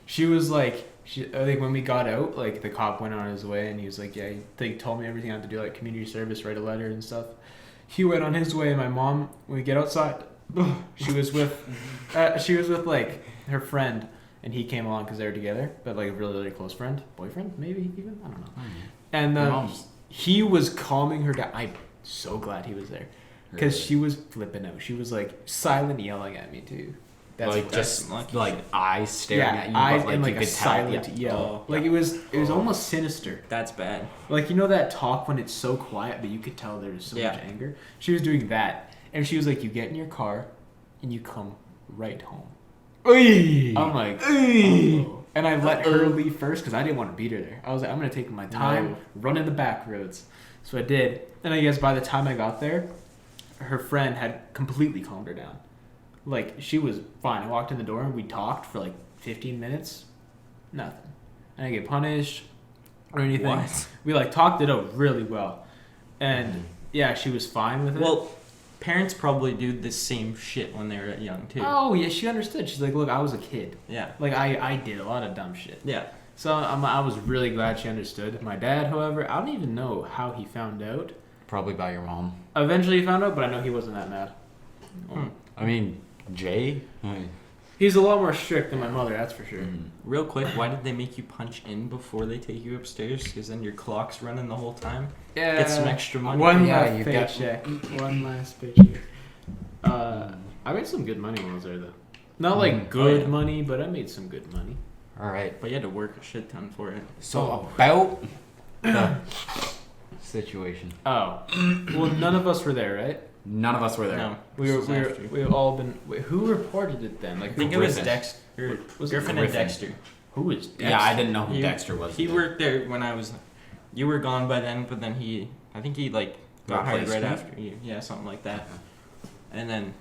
she was like, I think when we got out, like the cop went on his way and he was like, yeah, they told me everything I had to do, like community service, write a letter and stuff. He went on his way, and my mom, when we get outside, she was with like her friend, and he came along because they were together, but like a really, really close friend, boyfriend, maybe even, I don't know. And Your mom's- he was calming her down. I'm so glad he was there because she was flipping out. She was like silent yelling at me too. like just like eyes staring at you, eyes but like and you like a could tell. silent Yeah. yell. Oh, like it was almost sinister. That's bad. Like, you know that talk when it's so quiet, but you could tell there's so much anger? She was doing that. And she was like, you get in your car and you come right home. I'm like, oh. And I let her leave first because I didn't want to beat her there. I was like, I'm going to take my time, run in the back roads. So I did. And I guess by the time I got there, her friend had completely calmed her down. Like, she was fine. I walked in the door and we talked for like 15 minutes. Nothing. I didn't get punished or anything. What? We like talked it out really well. And yeah, she was fine with it. Well, parents probably do the same shit when they were young too. Oh, yeah, she understood. She's like, look, I was a kid. Yeah. Like, I did a lot of dumb shit. Yeah. So I was really glad she understood. My dad, however, I don't even know how he found out. Probably by your mom. Eventually he found out, but I know he wasn't that mad. I mean, Jay. He's a lot more strict than my mother, that's for sure. Real quick, why did they make you punch in before they take you upstairs? Because then your clock's running the whole time. Yeah. Get some extra money. One Yeah, last you get- paycheck. One last paycheck. I made some good money when I was there, though. Not like good yeah. money, but I made some good money. All right. But you had to work a shit ton for it. So about the situation. Oh. Well, none of us were there, right? None of us were there. No. We've all been. Wait, who reported it then? Like, I think it was Griffin. Dexter. Was it Griffin and Griffin? Dexter. who was Dexter? Yeah, I didn't know who He- Dexter was. He worked there when I was. You were gone by then, but then I think he like got hired right replacement? after you. Yeah, something like that. And then,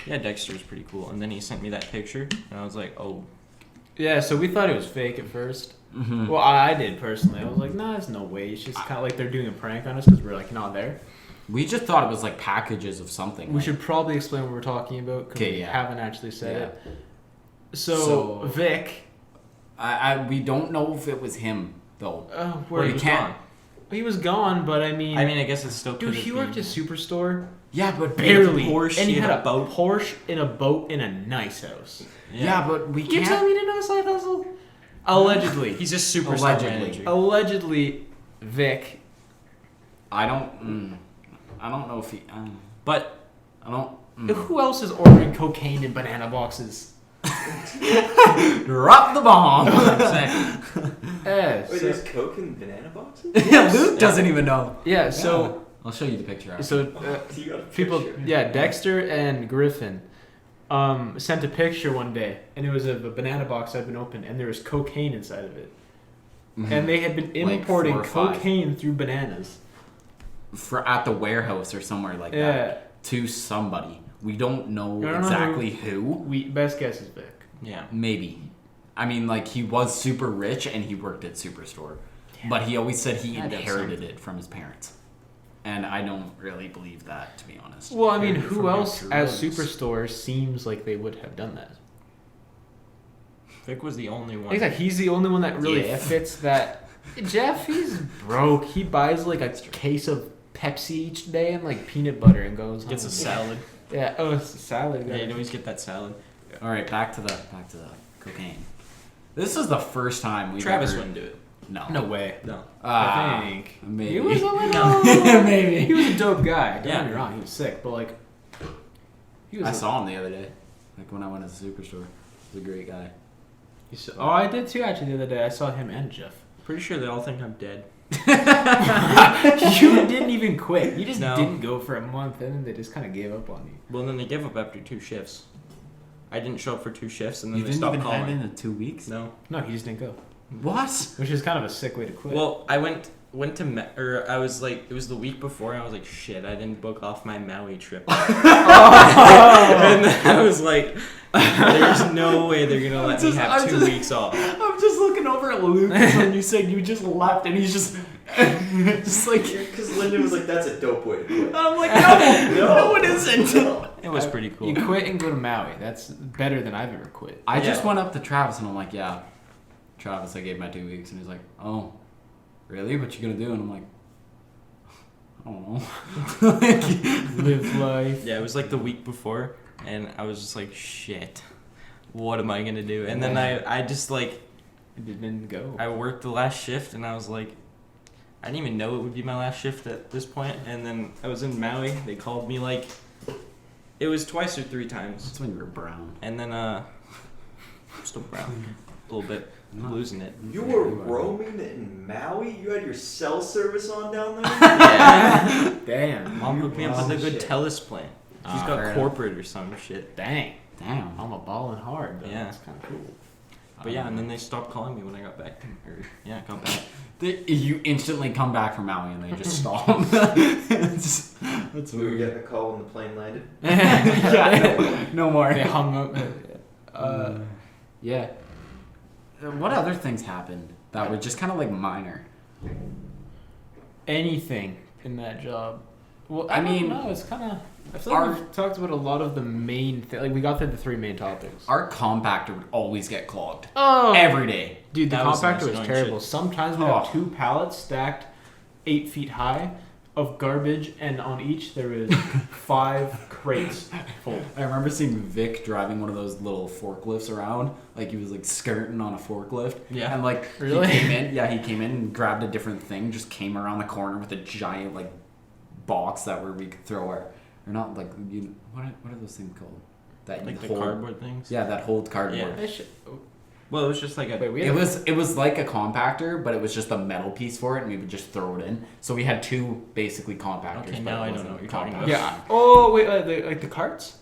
yeah, Dexter was pretty cool. And then he sent me that picture, and I was like, oh. Yeah, so we thought it was fake at first. Mm-hmm. Well, I did personally. I was like, nah, there's no way. It's just kind of like they're doing a prank on us because we're like not there. We just thought it was like packages of something. We like- should probably explain what we're talking about because Okay, we yeah. haven't actually said Yeah. it. So Vic, we don't know if it was him though. where we he can't. He was gone, but I mean, I guess it's still. dude, he worked at Superstore. Yeah, but Barely. Porsche, and he he had had a a boat. Porsche in a boat in a nice house. Yeah, but we You can't. tell me to know a side hustle? Allegedly. He's a superstar Allegedly. manager. Allegedly, Vic. I don't know if he. But I don't. Who else is ordering cocaine in banana boxes? Drop the bomb. Yeah, Wait, so, there's Coke in banana boxes? Yeah, Luke doesn't even know. yeah, so I'll show you the picture. After. so You got a people, picture. yeah, Dexter and Griffin sent a picture one day, and it was of a banana box that had been opened, and there was cocaine inside of it, and they had been Like importing 4 or 5. cocaine through bananas. for at the warehouse or somewhere like Yeah. that to somebody. We don't know I don't know exactly who. Best guess is Vic. yeah, Maybe. I mean, like he was super rich and he worked at Superstore, but he always said he That does inherited it from his parents, and I don't really believe that, to be honest. Well, I mean, From who your else as drugs. Superstore seems like they would have done that? Vic was the only one. Exactly. He's the only one that really Jeff. fits that. Jeff, he's broke. He buys like a case of Pepsi each day and like peanut butter and goes Gets a home. salad. Yeah. Oh, it's a salad. Yeah, guy. you'd always get that salad. All right, back to the cocaine. This is the first time we've Travis ever. wouldn't do it. No way. No. I think maybe. he was a little. No. Maybe. He was a dope guy. Don't Yeah. get me wrong. He was sick, but like. He was. I saw him the other day, like when I went to the Superstore. He's a great guy. Oh, I did too. Actually, the other day I saw him and Jeff. Pretty sure they all think I'm dead. You didn't even quit. You just No. didn't go for a month, and then they just kind of gave up on you. Well, then they gave up after 2 shifts. I didn't show up for 2 shifts, and then You they didn't stopped even calling. have it in 2 weeks. No. No, he just didn't go. What? which is kind of a sick way to quit. Well, I went to I was like, it was the week before, and I was like, shit, I didn't book off my Maui trip. And then I was like, there's no way they're gonna let me have 2 weeks off. I'm just looking over at Luke when you said you just left, and he's just like. Because Lyndon was like, that's a dope way to quit. I'm like, no, it isn't. It was pretty cool. You quit and go to Maui. That's better than I've ever quit. I just went up to Travis, and I'm like, yeah, Travis, I gave my 2 weeks, and he's like, oh, really? What you gonna do? And I'm like, I don't know. Live life. Yeah, it was like the week before, and I was just like, shit, what am I gonna do? And then I just like, It didn't go. I worked the last shift, and I was like, I didn't even know it would be my last shift at this point. And then I was in Maui. They called me like, it was twice or 3 times. That's when you were brown. And then I'm still brown, a little bit. I'm losing it. You were roaming in Maui? You had your cell service on down there? Yeah. Damn. Mom hooked me up with a good shit. TELUS plan. She's fair got enough. corporate or some shit. Dang. Damn. I'm a balling hard, though. Yeah. That's kind of cool. But yeah, and then they stopped calling me when I got back. I got back. You instantly come back from Maui, and they just stop. That's We were weird. getting a call when the plane landed. Yeah, no more. They hung up. Yeah. What other things happened that were just kind of like minor? Anything in that job. Well, I mean, no, it's kind of. I feel like we've talked about a lot of the main things. Like, we got through the 3 main topics. Our compactor would always get clogged. Oh! Every day. Dude, the That was the compactor most was annoying terrible. shit. Sometimes we Oh. have 2 pallets stacked 8 feet high of garbage, and on each there is 5 crates full. I remember seeing Vic driving one of those little forklifts around. Like, he was, like, skirting on a forklift. Yeah. And, like, Really? he came in. Yeah, he came in and grabbed a different thing, just came around the corner with a giant, like, box that where we could throw our... Or not, like, what are those things called? That Like the hold, cardboard things? Yeah, that hold cardboard. Yeah. Well, it was just like a... Wait, we It had was like a compactor, but it was just a metal piece for it, and we would just throw it in. So we had 2 basically compactors. Okay, but now it I don't wasn't know what you're talking compactors. about. Yeah. Oh, wait, like the carts?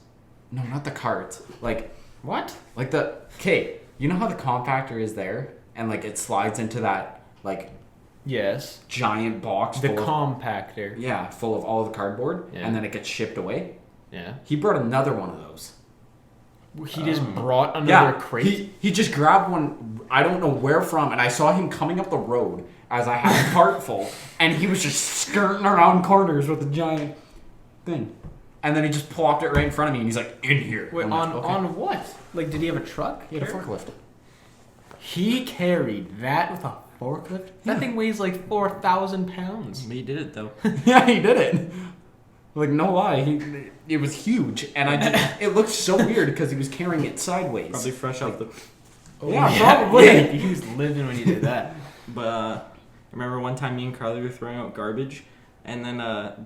No, not the carts. Like What? okay, you know how the compactor is there, and like it slides into that like Yes. giant box. The full of, compactor. yeah, full of all the cardboard, Yeah. and then it gets shipped away. Yeah. He brought another one of those. He just brought another Yeah, crate. he just grabbed one. I don't know where from, and I saw him coming up the road as I had a cart full, and he was just skirting around corners with a giant thing, and then he just plopped it right in front of me, and he's like, "In here." Wait, I'm on like, "Okay." on what? Like, did he have a truck? He had a forklift. He carried that with a forklift? That thing weighs like 4,000 pounds. He did it, though. Yeah, he did it. Like, no lie, it was huge, and it looked so weird because he was carrying it sideways. Probably fresh off the... Yeah, probably. Yeah, he was living when he did that. But I remember one time me and Carly were throwing out garbage, and then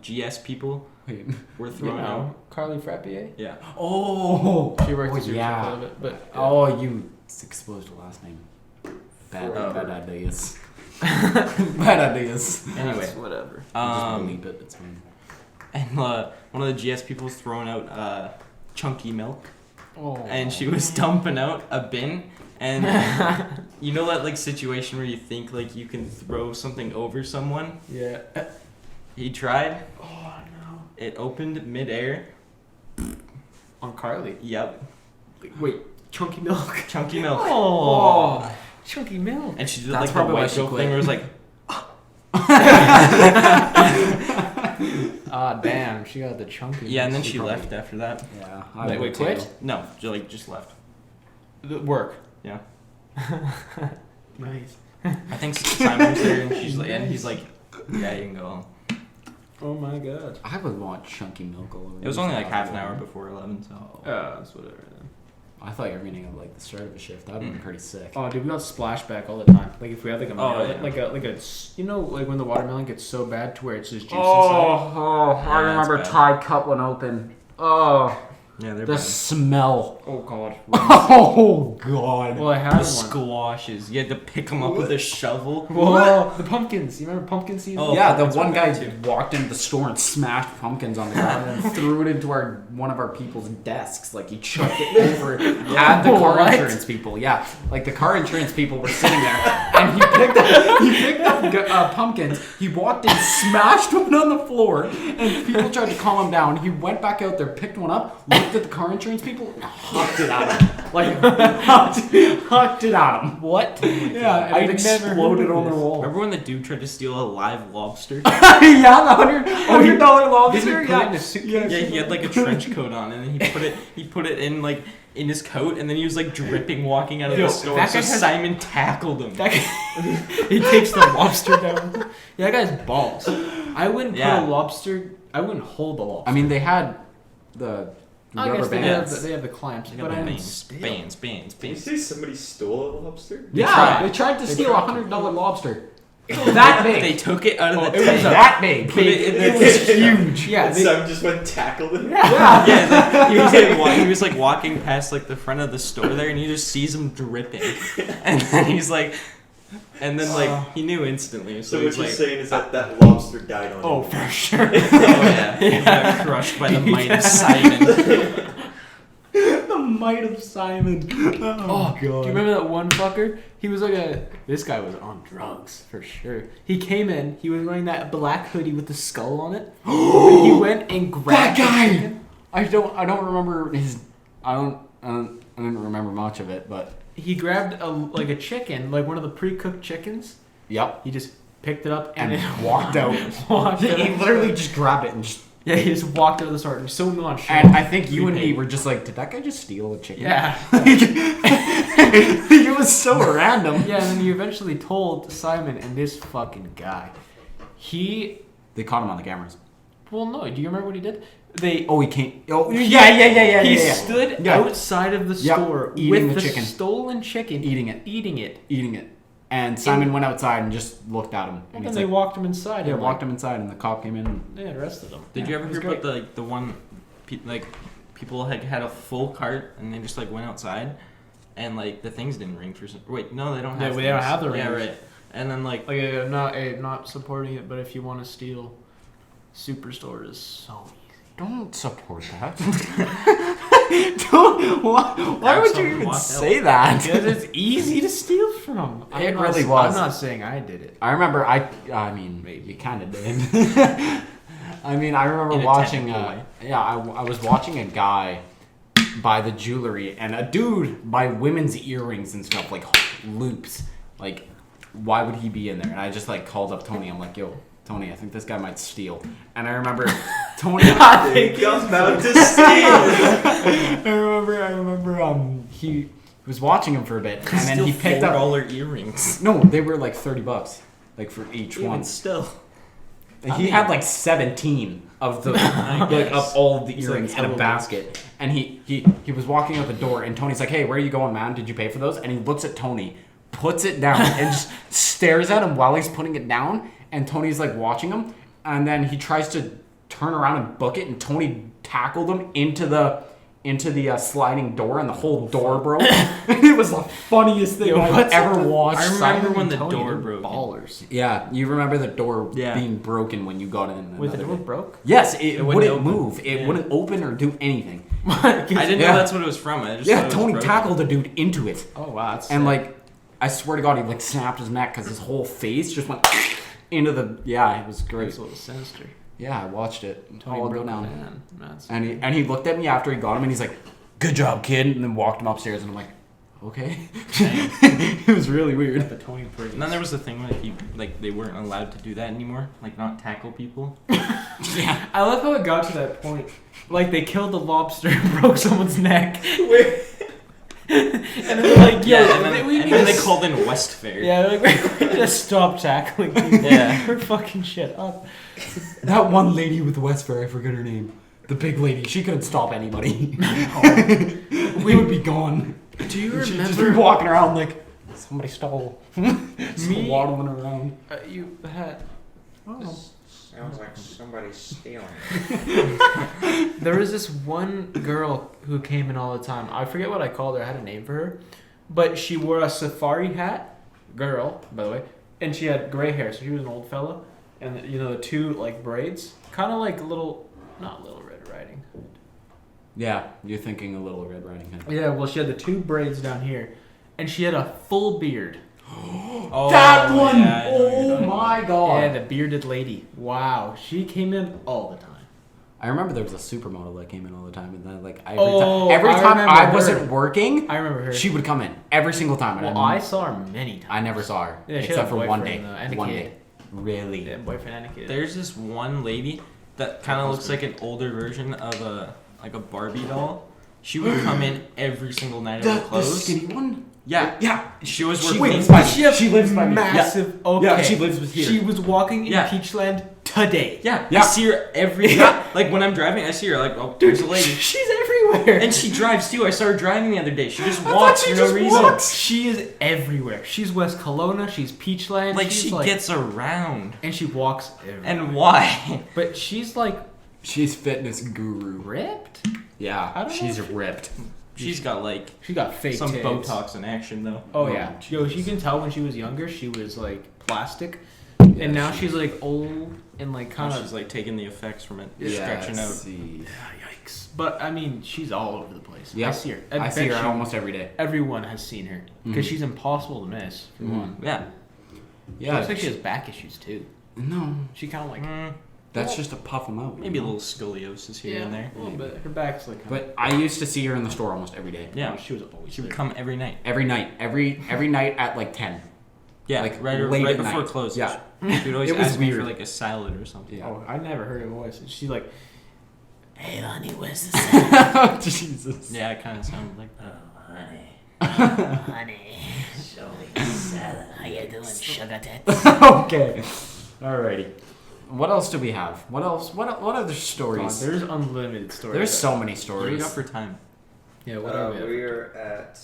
GS people Wait. were You throwing out... know, Carly Frappier. Yeah. Oh, She worked at yeah. a little bit, but Oh, you exposed the last name. Bad ideas. Bad ideas. Anyway. whatever. Just Um, bleep it. It's fine. and one of the GS people was throwing out chunky milk, Oh. and she was dumping out a bin, and you know that like situation where you think like you can throw something over someone? Yeah. He tried. Oh no. It opened midair. On Carly. Yep. Wait, chunky milk. Chunky milk. Oh. Chunky milk. And she did That's like the probably why white she girl quit. thing where it was like, Ah, damn. She got the chunky. yeah, and then She she probably- left after that. Yeah. Wait, would quit? too. No, just left. The work. Yeah. Nice. I think Simon was there, and she's like, and he's like, yeah, you can go home. Oh my god. I would want chunky milk all over. It was only like half an hour before 11, so. That's whatever then. I thought you were meaning of like the start of a shift. That'd been pretty sick. Oh, dude, we got splashback all the time. Like if we had like a Oh, melon, yeah. like a you know like when the watermelon gets so bad to where it's just juice inside. I Yeah, remember that's bad. Ty cut one open. Oh, Yeah, they're The bad. smell. Oh god. Oh god. Well, I had The one. squashes. You had to pick them up with a shovel. Whoa, the pumpkins. You remember pumpkin season? Oh, Yeah, the pumpkins one were guy bad too. walked into the store and smashed pumpkins on the ground and threw it into one of our people's desks. Like he chucked it over at the car What? insurance people. Yeah, like the car insurance people were sitting there, and he picked up pumpkins. He walked in, smashed one on the floor, and people tried to calm him down. He went back out there, picked one up, looked at the car insurance people, and hucked it at him. Like hucked it at him. What? Yeah, and I it never exploded heard of on their this. wall. Remember when the dude tried to steal a live lobster? Yeah, the $100 lobster. Did he put it in a suitcase? Yeah, he had like a trench coat on, and then he put it in like in his coat, and then he was like dripping walking out of Yo, the store. that So guy has- Simon tackled him. That guy, he takes the lobster down. Yeah, that guy's balls. I wouldn't put Yeah. a lobster. I wouldn't hold a lobster. I mean, they had the I rubber guess bands. they have the clamps, They but got I the didn't bands, steal. bands. Did you say somebody stole a lobster? Yeah, they tried to steal a $100 lobster. That big. They took it out of Oh, the it was tank. that big. Put it in It the was huge. Yeah, And they, Simon just went and tackled him. Yeah. Yeah, he was like walking past like the front of the store there, and he just sees him dripping, and then he's like, and then like he knew instantly. So, So what he's you're like, saying is that lobster died on oh, him. for sure. oh yeah, he got crushed by the might of Simon. The might of Simon. Oh, do you remember that one fucker? He was like this guy was on drugs for sure. He came in, he was wearing that black hoodie with the skull on it. And he went and That grabbed the guy! chicken. I don't remember his. I didn't remember much of it, but He grabbed a chicken, like one of the pre-cooked chickens. yep. He just picked it up And then walked out. walked He out. literally just grabbed it and just. Yeah, he just walked out of the store. It was so nonchalant. And I think you and me Prepaid. were just like, did that guy just steal a chicken? Yeah. It was so random. Yeah, and then you eventually told Simon and this fucking guy. They caught him on the cameras. Well, no. Do you remember what he did? They. Oh, he came. Oh, yeah. He stood Yeah. outside of the Yep, store eating with the chicken. stolen chicken, Eating it. eating it. And Simon went outside and just looked at him. And And then he's they like, walked him inside. yeah, and walked him inside, and the cop came in. And, They arrested him. Did Yeah, you ever it was hear great. about the one, people had a full cart and they just like went outside, and like the things didn't ring for some. Wait, no, they don't Yeah, have. they don't things. have the Yeah, rings. right. And then like Like, I'm not supporting it, but if you want to steal, Superstore is so easy. don't support that. Why would you someone even walked out. say that? Because it's easy to steal from. It really was. I'm not saying I did it. I remember. I mean, you kind of did. I mean, I remember In a watching. technical way. I was watching a guy buy the jewelry, and a dude buy women's earrings and stuff, like loops. Like, why would he be in there? And I just like called up Tony. I'm like, yo, Tony, I think this guy might steal. And I remember Tony. They come out to steal. I remember. He was watching him for a bit, and then still he picked up. $4 earrings. No, they were like $30, like for each Even one. still. He had like 17 of the like of all of the It's like earrings in a hella basket, and he was walking out the door, and Tony's like, "Hey, where are you going, man? Did you pay for those?" And he looks at Tony, puts it down, and just stares at him while he's putting it down. And Tony's like watching him, and then he tries to turn around and book it, and Tony tackled him into the sliding door, and the whole door broke. It was the funniest thing Yo, I've what's ever up with- watched. I remember Simon when and the Tony, door they're broke. Ballers. Yeah, you remember the door Yeah. being broken when you got in. Wait, the another door day. broke? Yes, it wouldn't wouldn't open. move. It Yeah. wouldn't open or do anything. I didn't Yeah. know that's what it was from. I just thought Yeah, it was Tony broken. tackled a dude into it, Oh wow, that's and sick. like, I swear to God, he like snapped his neck because his whole face just went into the. Yeah, it was great. That's a little sinister. Yeah, I watched it. Tony all go broke down. man. That's And he looked at me after he got him, and he's like, "Good job, kid," and then walked him upstairs, and I'm like, "Okay." It was really weird. the Tony praise. And then there was the thing like they weren't allowed to do that anymore, like not tackle people. Yeah. I love how it got to that point. Like they killed the lobster and broke someone's neck. And then they're like, yeah, and then, we and need then to they called in West Fair. Yeah, they're like, we need to stop tackling people. Yeah. We're fucking shit up. That one lady with West Fair, I forget her name. The big lady. She couldn't stop anybody. We would be gone. Do you She'd just be remember walking around like somebody stole. Just Me- waddling around. you had? Oh, Sounds like somebody's stealing. There was this one girl who came in all the time. I forget what I called her. I had a name for her. But she wore a safari hat. Girl, by the way. And she had gray hair, so she was an old fella. And, you know, the two, like, braids. Kind of like not Little Red Riding Hood. Yeah, you're thinking a Little Red Riding Hood. Yeah, well, she had the two braids down here. And she had a full beard. Oh, That one! yeah, I know what you're Oh talking my about. god! Yeah, the bearded lady. Wow. She came in all the time. I remember there was a supermodel that came in all the time, and then like Oh, every I time remember I her. wasn't working, I remember her. she would come in every single time. And Well, I saw her many times. I never saw her Yeah, she had except a for one day. boyfriend, though, and a One kid. day, really. Yeah, boyfriend and a kid. There's this one lady that kind of looks like an older version of a Barbie doll. She would come in every single night of the The close. skinny one. Yeah, Yeah. she was She working. lives by me. She lives by me. massive. Yeah. Okay. Yeah, she lives with here. She was walking in Yeah. Peachland today. Yeah, Yeah. I see her every Yeah. like when I'm driving. I see her like, oh, there's a lady, She's everywhere. and she drives too. I saw her driving the other day. She just thought walks she for no just reason. walks. She is everywhere. She's West Kelowna. She's Peachland. Like she's she gets around, and she walks everywhere. and why? But she's like She's fitness guru. ripped. Yeah, I don't she's know. ripped. She's got like She got fake some tits. Botox in action though. Oh Oh, yeah. Yo, you can tell when she was younger, she was like plastic, Yeah, and now she's like old and like kind She's of like taking the effects from it, Yeah, stretching out. see. yikes. But I mean, she's all over the place. Yeah. I see her. I see bet her you almost every day. Everyone has seen her because Mhm. she's impossible to miss. For Mhm. one, Yeah. she Yeah. looks like she has back issues too. No, She kind of like that's just to puff them out. Maybe a little scoliosis here and there. a little bit. Her back's like. But I used to see her in the store almost every day. Yeah, she was always she would there. come every night. Every night, every night at like 10. Yeah, Like, right late right at before night. close. Yeah. She would always It was ask me for weird. like a salad or something. Yeah. Oh, I never heard her voice. She's like, "Hey, honey, where's the salad? Jesus. Yeah, it kind of sounded like that. honey, show me the salad. How you doing, sugar tits?" Okay. Alrighty. What else do we have? What else? What other God, stories? there's unlimited stories. There's so many What do we stories. got for time? Yeah, what are we at? We're at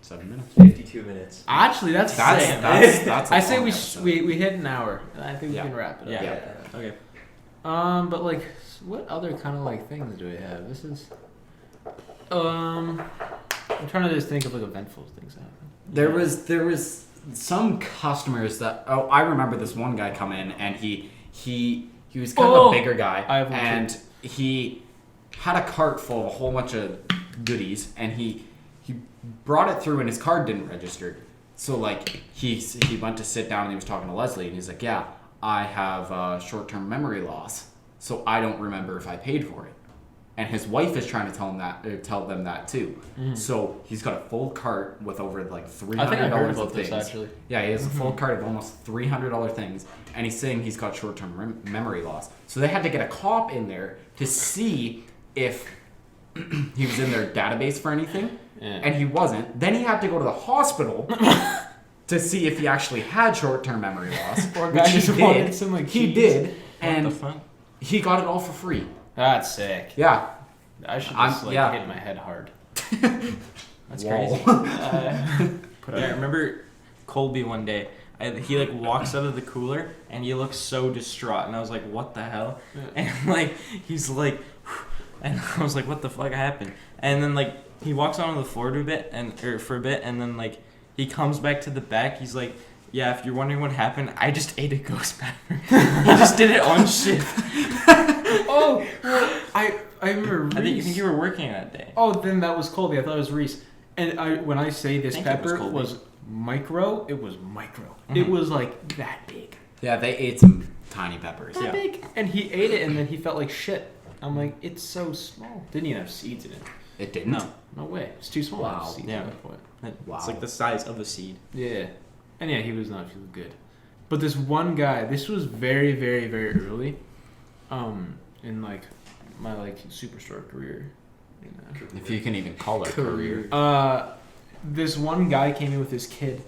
7 minutes. 52 minutes. Actually, that's That's sick. that's. a I say long we, episode. we hit an hour. I think Yeah. we can wrap it up. Yeah. Yeah. Okay. But like, what other kind of like things do we have? This is, I'm trying to just think of like eventful things that happen. There was some customers that I remember this one guy come in and he was kind of Oh, a bigger guy I have one and he had a cart full of a whole bunch of goodies and he brought it through and his card didn't register. So like he went to sit down and he was talking to Leslie and he's like, yeah, I have short-term memory loss, so I don't remember if I paid for it. And his wife is trying to tell them that too. So he's got a full cart with over like $300 I think I heard of about things. this actually. Yeah, he has a full cart of almost $300 things, and he's saying he's got short-term memory loss. So they had to get a cop in there to see if he was in their database for anything, Yeah. and he wasn't. Then he had to go to the hospital to see if he actually had short-term memory loss, Poor guy which he just wanted did. some, like, He cheese. did, What and the fuck? he got it all for free. That's sick. Yeah. I should I'm- just like yeah. hit my head hard. That's Whoa. crazy. Put Yeah, I a, remember Colby one day. He like walks out of the cooler and he looks so distraught, and I was like, "What the hell?" And like he's like, and I was like, "What the fuck happened?" And then like he walks onto the floor for a bit, and then like he comes back to the back. He's like, "Yeah, if you're wondering what happened, I just ate a ghost pepper." He just did it on shift. oh, well, I remember Reese. I think you were working that day. Oh, then that was Colby. I thought it was Reese. And when I say this I think it was pepper Colby. was micro, it was micro. Mhm. It was like that big. Yeah, they ate some tiny peppers. That Yeah. big. And he ate it and then he felt like shit. I'm like, it's so small. Didn't even have seeds in it. It didn't. No, No way. It's too small to have Wow. seeds Yeah. at that point. Wow. it's like the size of a seed. Yeah. And yeah, he was not feeling good. But this one guy, this was very, very, very early. In like my like superstore career. You know. If you can even call it a career. This one guy came in with his kid.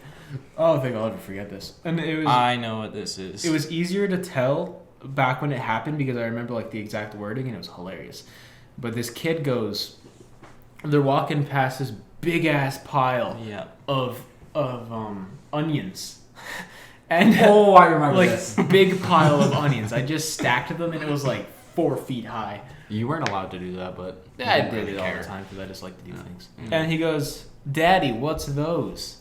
Oh, I think I'll never forget this. And it was I know what this is. it was easier to tell back when it happened because I remember like the exact wording and it was hilarious. But this kid goes, they're walking past this big ass pile Yeah. of onions. And Oh, I remember like this. big pile of onions. I just stacked them and it was like 4 feet high. You weren't allowed to do that, but you I didn't did really it all care. the time because I just like to do things. Mm. And he goes, "Daddy, what's those?"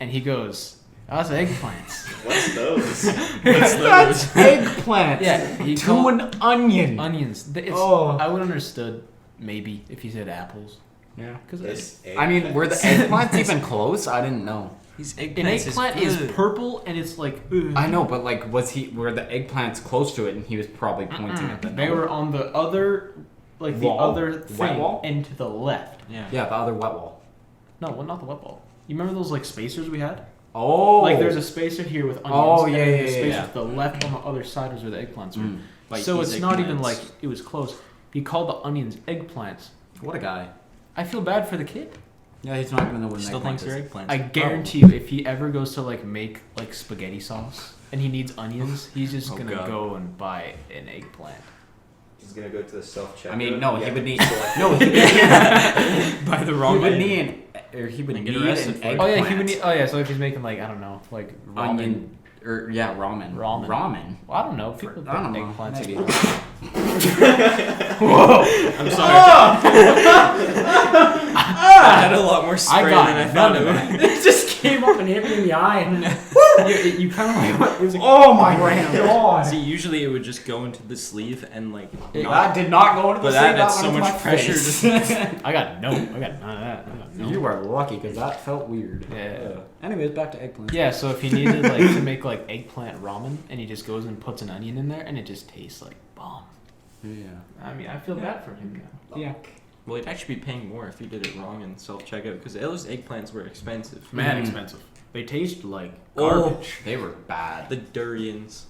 And he goes, "That's eggplants." What's those? That's eggplant. Yeah, he To called- an onion. Onions. Oh. I would have understood maybe if he said apples. Yeah. Because This I mean, were the eggplants even close? I didn't know. These an eggplants eggplant is purple and it's like. Ugh. I know, but like, were the eggplants close to it, and he was probably pointing at them? They were on the other, like Wall? the other Wet thing, wall? and to the left. Yeah. Yeah, the other wet wall. No, well, not the wet wall. You remember those like spacers we had? Oh. Like there's a spacer here with onions. Oh, and yeah, then yeah, the spacer yeah. to the left on the other side was where the eggplants were. Mm. Like So these it's not even eggplants. like it was close. He called the onions eggplants. What a guy. I feel bad for the kid. Yeah, he's not gonna know what an Still eggplant thinks is. they're eggplants. I guarantee you, if he ever goes to like make like spaghetti sauce and he needs onions, he's just Oh, gonna God. go and buy an eggplant. He's gonna go to the self-checkout. I mean, no, he Yeah. would need. Select- No, he would By the He wrong would egg. need he would And need get arrested an for it. Oh yeah, he would eggplant. need. Oh yeah, so if he's making like I don't know, like ramen. Onion or yeah, ramen. Ramen. Ramen. Well, I don't know. People I don't put know. eggplants. Maybe. I'm sorry. I had a lot more spray I got than I none thought of it that. would. It just came up and hit me in the eye. And you kind of like it was like, oh my god! See, usually it would just go into the sleeve and like. That did not go into the But sleeve, that's that so went into much my pressure face. I got none of that. I got no. You are lucky because that felt weird. Yeah. Anyways, back to eggplant. Yeah, so if he needed like to make like eggplant ramen and he just goes and puts an onion in there and it just tastes like bomb. Yeah. I mean, I feel bad for him now. Yeah. Well, he'd actually be paying more if he did it wrong in self-checkout because those eggplants were expensive. Man, Mhm. expensive. They taste like Oh. garbage. They were bad. The durians.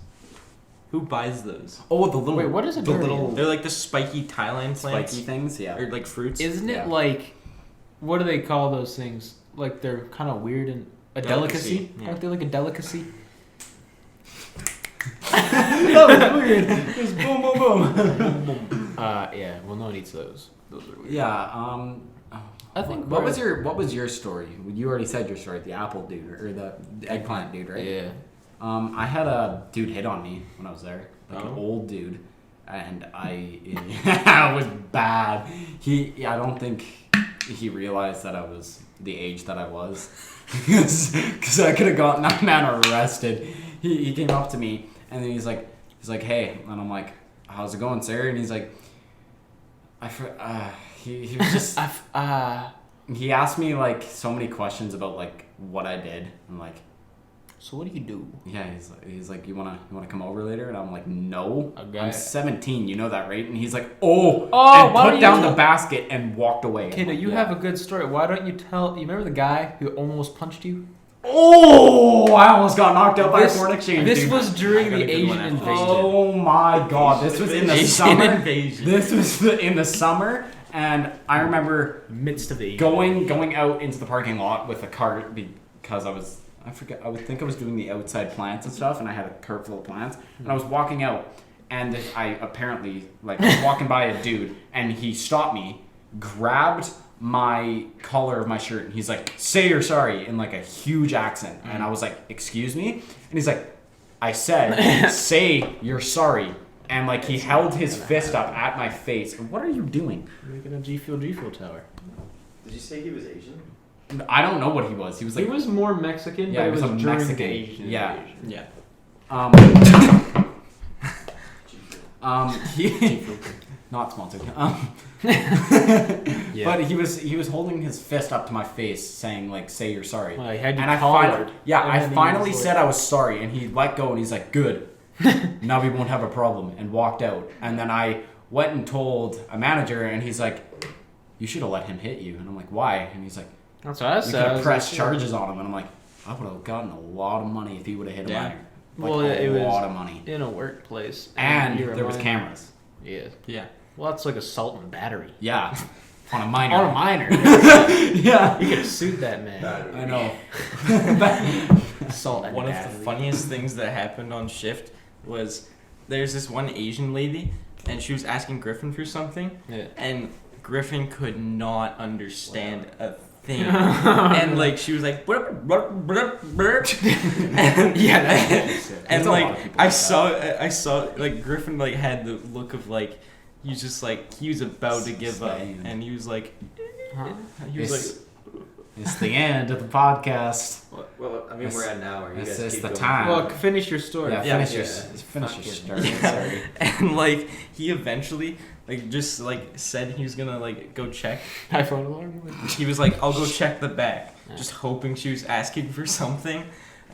Who buys those? Oh, the little. Wait, what is a the durian? little They're like the spiky Thailand plants. spiky things? Yeah. Or like fruits. Isn't it Yeah. like, what do they call those things? Like they're kind of weird and a delicacy. Delicacy, yeah. Aren't they like a delicacy? that was weird. Just boom, boom, boom. Yeah. Well, no one eats those. Those are weird. Yeah. I think. What was your story? You already said your story. The apple dude or the eggplant dude, right? Yeah. I had a dude hit on me when I was there, like an Oh. old dude, and it was bad. I don't think he realized that I was the age that I was, because I could have gotten that man arrested. He came up to me and then he's like, hey, and I'm like, how's it going, sir? And he's like, he was just he asked me like so many questions about like what I did. I'm like, So what do you do? yeah, he's like, you wanna come over later? And I'm like, no, Okay. I'm 17, you know that, right? And he's like, oh, Oh, and why put don't down you- the basket and walked away. Okay, I'm now like, you yeah. have a good story. Why don't you tell? You remember the guy who almost punched you? Oh, I almost got knocked out by a foreign exchange. This dude. was during I got the a good Asian one after. invasion. Oh my god, this was in the Asian summer. invasion. This was in the summer, and I remember Midst of the going out into the parking lot with a cart because I think I was doing the outside plants and stuff, and I had a cart full of plants, and I was walking out, and I apparently was walking by a dude, and he stopped me, grabbed my collar of my shirt, and he's like, say you're sorry, in like a huge accent, and I was like, excuse me? And he's like, I said, say you're sorry. And like he held his fist up at my face. What are you doing? Making a G Fuel tower. Did you say he was Asian? I don't know what he was. He was like, He was more Mexican, Yeah, but he it was was a during Mexican. the Asian Yeah. invasion. Yeah. he not sponsored. Yeah. But he was holding his fist up to my face, saying like, "Say you're sorry." Well, he had you And I collared. finally, And I then he finally was said I was sorry, and he let go, and he's like, "Good, now we won't have a problem," and walked out. And then I went and told a manager, and he's like, "You should have let him hit you." And I'm like, "Why?" And he's like, That's what I "We said. could I have was pressed like, charges on him." And I'm like, "I would have gotten a lot of money if he would have hit a Yeah. minor. Well, a it was lot of money." in a workplace, And you're a there was minor. cameras. Yeah. Yeah. Well, that's like assault and battery. Yeah, on a minor. On a minor. Yeah, You could have sued that man. I know. Assault and One of battery. the funniest things that happened on shift was there's this one Asian lady, and she was asking Griffin for something, Yeah. and Griffin could not understand a thing. And like she was like, and, and like I saw like Griffin like had the look of like he was about to give up, and he was like, he was like. It's the end of the podcast. Well, I mean, we're at an hour. You This guys is keep the going. time. Well, finish your story. Yeah, finish your story. Sorry. And like he eventually like just like said he was gonna like go check. iPhone alarm. He was like, I'll go check the back, just hoping she was asking for something,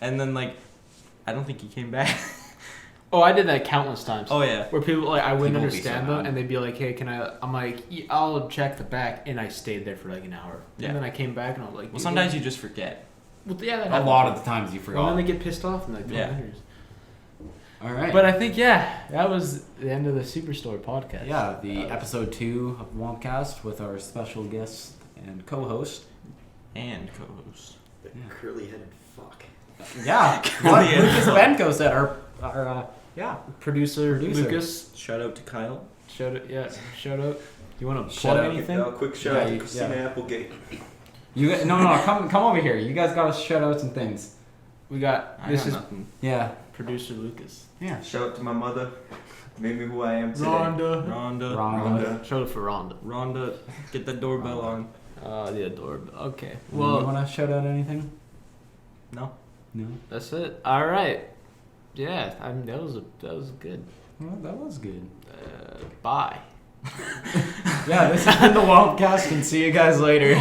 and then like I don't think he came back. Oh, I did that countless times. Oh yeah. Where people like I wouldn't People be understand so them, mad. and they'd be like, "Hey, can I?" I'm like, "I'll check the back," and I stayed there for like an hour. Yeah. And then I came back, and I was like, Well, sometimes you just forget. Well, yeah, that A happens. lot of the times you And forgot. then they get pissed off and like, Yeah. All right. But I think that was the end of the Superstore podcast. yeah, the episode 2 of WampCast with our special guest and co-host. And co-host. The Yeah. curly-headed fuck. Yeah, what Lucas Benko said. Our Producer Producer. Lucas. Shout out to Kyle. Shout out. Yeah. Shout out. You want to Shout plug out. anything? Quick shout Yeah, out to you- Christina yeah. Applegate. You no, come over here. You guys gotta shout out some things. We got. I This got is nothing. Yeah, producer Lucas. yeah. Shout out to my mother. Made me who I am today. Rhonda. Rhonda. Rhonda. Shout out for Rhonda. Rhonda, get the doorbell on. The doorbell. Okay. You Well, wanna shout out anything? No. No. that's it. All right. Yeah. I mean, that was good. Well, that was good. Bye. Yeah, this has been the WampCast, and see you guys later.